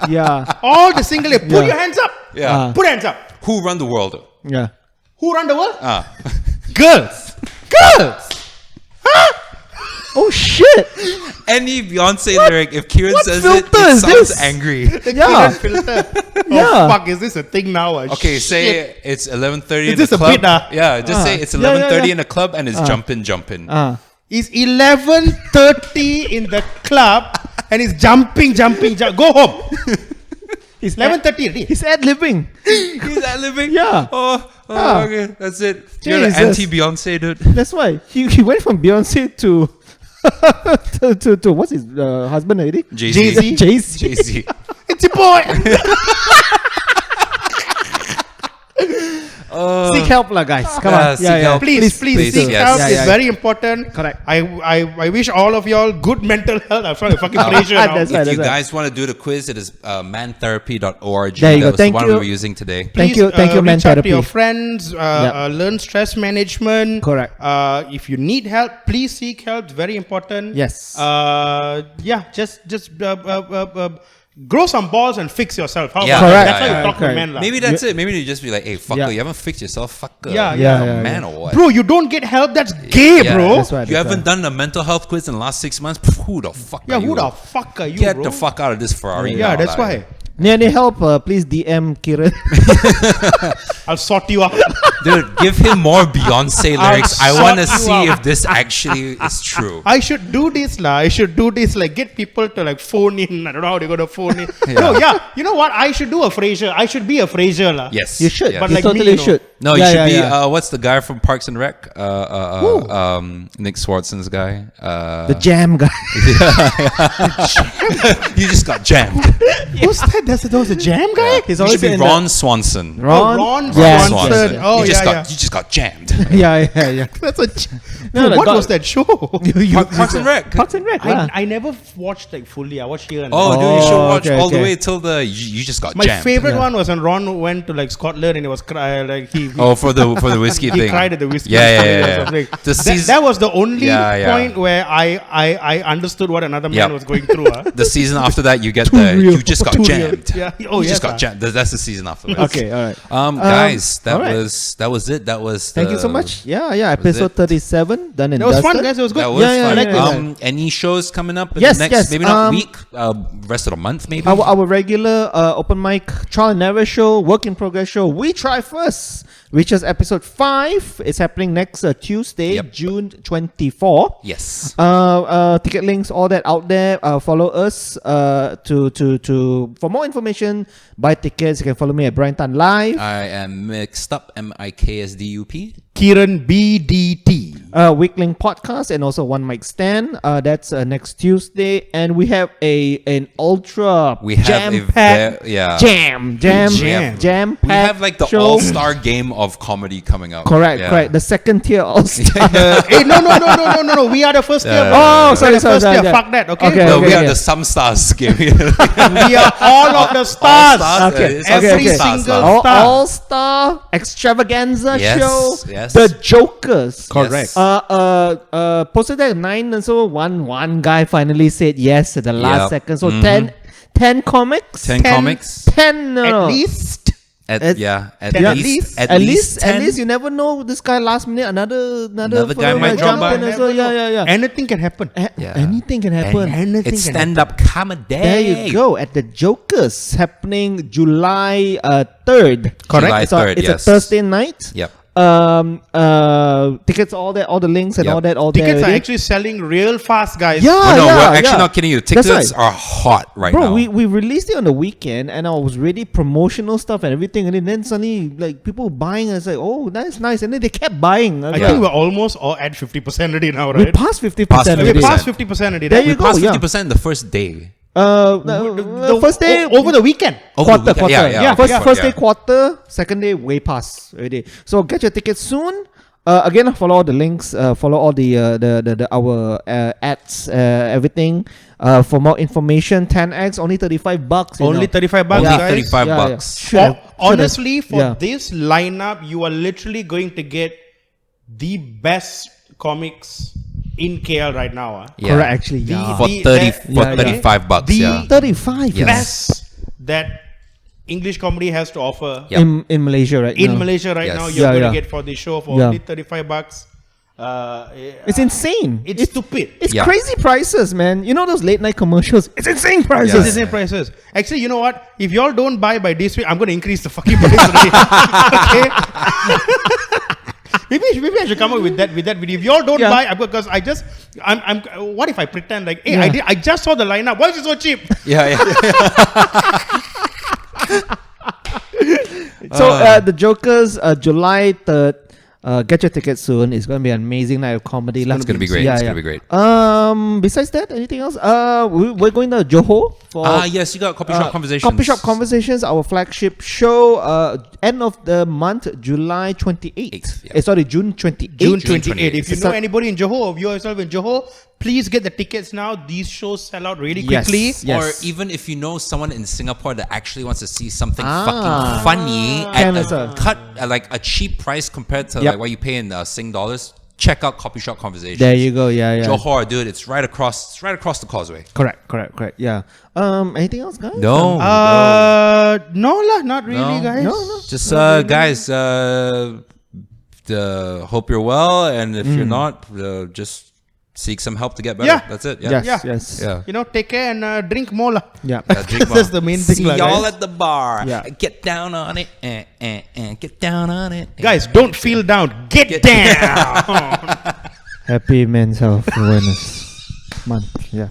Yeah. All the single ladies. Put your hands up. Yeah. Put hands up. Who run the world? Yeah. Who run the world? Girls. Huh? Oh shit! Any Beyonce lyric, if Keren says filter it is sounds this? angry. Yeah. Filter. Yeah. Fuck, is this a thing now? Okay, say it's 11:30 in this the a club. bit, Yeah, just say it's 11:30 in the club and it's jumping. It's 11:30 in the club and it's jumping. Go home. He's 11:30. He's ad-libbing. Is that living? Yeah. Okay, that's it. You're the Jesus. anti-Beyonce dude. That's why he went from Beyonce to to what's his husband already? Jay-Z. Jay-Z. It's your boy. Seek help, lah, guys. Come on. seek help. Please seek yes. help. Yeah, It's yeah. very important. Correct. I wish all of y'all good mental health. I'm sorry, fucking pressure now. That's right. If you guys want to do the quiz, it is mantherapy.org. There you go. That was Thank the one you. we were using today. Thank you, Man reach out to Therapy. your friends. Learn stress management. Correct. If you need help, please seek help. It's very important. Yes. Just grow some balls and fix yourself. How Yeah. about that? Correct. That's how you Yeah, talk to correct. men. Maybe that's it. Maybe you just be like, hey, fucker, Yeah. you haven't fixed yourself, fucker. Yeah, You're yeah. a man or what? Bro, you don't get help. That's gay, Yeah, bro. That's right. You haven't done a mental health quiz in the last 6 months? Who the fuck Yeah, are you? who the fuck are you, Get bro? the fuck out of this Ferrari. Yeah, now, that's like. why. Need any help? Please DM Keren. I'll sort you out. Dude, give him more Beyonce lyrics. I sort want to you see out. if this actually is true. I should do this, lah. I should do this, like get people to like phone in. I don't know how they're gonna phone in. No, yeah. You know what? I should do a Frasier. I should be a Frasier, lah. Yes. You should. Yes. But You like me, totally you know. should. No, Yeah, you should yeah, be. yeah. What's the guy from Parks and Rec? Nick Swartzen's guy. The jam guy. You just got jammed. Who's that? That was a jam guy? He's You always should be in Ron Swanson. Ron Yes, Swanson. yes. Oh, you yeah. just got jammed. Yeah. That's a. No, what God- was that show? Parks and Rec. Parks and Rec. Yeah. I never watched like fully. I watched here and Oh, there. dude, you should watch okay, all the okay. way till the you just got My jammed. favorite one was when Ron went to like Scotland and he was like he Oh, for the whiskey he thing. cried at the whiskey. Yeah. or something. The season, That was the only Yeah. point where I understood what another man Yep. was going through. the season after that, you get real. you just got Too real. jammed. Yeah. Oh, you yes, just got jammed. That's the season after that. Okay, all right. Guys, that all right. was it. That was. Thank you so much. Yeah. Episode it. 37 done and That was fun, dusted. guys. It was good. That was Yeah, fun. yeah. Any shows coming up in Yes, the next, yes, maybe not week, rest of the month, maybe? Our regular open mic trial and error show, work in progress show, We Try First, which is episode 5. It's happening next Tuesday, Yep. June 24. Yes. Ticket links, all that out there. Follow us to for more information. Buy tickets. You can follow me at Brian Tan Live. I am mixed up, MIKSDUP. Keren BDT. Weekling podcast, and also one mic stand. That's next Tuesday, and we have an ultra jam-packed jam We have like the show. all-star game of comedy coming up. Correct. The second tier all-star. Hey, no. We are the first tier. Sorry. Fuck that. Okay. No, we are the some stars game. We are all of the stars. Every single star. All-star extravaganza show. Yes. The Jokers. Correct. Posted at 9, and so one guy finally said yes at the last second. So 10 comics. 10 comics. 10 At least. At least you never know. This guy last minute another guy might jump by. So, yeah. Anything can happen. Anything can happen. It's stand-up comedy. There you go, at the Jokers, happening July 3rd. Correct. July 3rd, it's a Thursday night. Yep. Tickets, all the links and all that. Tickets are actually selling real fast, guys. We're actually not kidding you. Tickets are hot right now. Bro, we released it on the weekend, and I was ready promotional stuff and everything, and then suddenly like people buying, and it's like, oh, that's nice, and then they kept buying. I think we're almost all at 50% already now, right? We passed 50%. We passed 50% already. There you we passed 50% the first day. The first day over the weekend. Quarter. First day yeah. quarter, second day way past already. So get your tickets soon. Again, follow all the links. Follow all the our ads, everything. For more information, 10x only $35. Only $35, Only guys. $35. Honestly, for this lineup, you are literally going to get the best comics in KL right now. Correct, actually. For $35. The 35 best that English comedy has to offer in Malaysia right now. In Malaysia right now, you're going to get for the show for only $35. It's insane. It's stupid. It's crazy prices, man. You know those late night commercials? It's insane prices. It's insane prices. Actually, you know what? If y'all don't buy by this week, I'm going to increase the fucking price already. Okay. Maybe I should come up with that video. If you all don't buy, because I'm. What if I pretend like, hey, I just saw the lineup. Why is it so cheap? So the Jokers, July 3rd. Get your tickets soon. It's going to be an amazing night of comedy. It's going to be great. It's going to be great. Besides that, anything else? We're going to Johor for. Yes, you got Coffee Shop Conversations. Coffee Shop Conversations, our flagship show. End of the month, July 28th. Sorry, June 28th. June 28th. If you know anybody in Johor, or you yourself in Johor, please get the tickets now. These shows sell out really quickly. Yes. Or even if you know someone in Singapore that actually wants to see something fucking funny at like a cheap price compared to like what you pay in Sing dollars, check out Coffee Shop Conversations. There you go. Yeah. Johor, dude, it's right across the causeway. Correct. Yeah. Anything else, guys? No. No, not really, guys. No. Just guys, hope you're well, and if you're not, just seek some help to get better. That's it. Yes. You know, take care and drink more. Drink more. That's the main thing. See y'all at the bar. Yeah. Get down on it. Get down on it. Guys, don't feel down. Get down. Happy Men's Health Awareness Month. Yeah.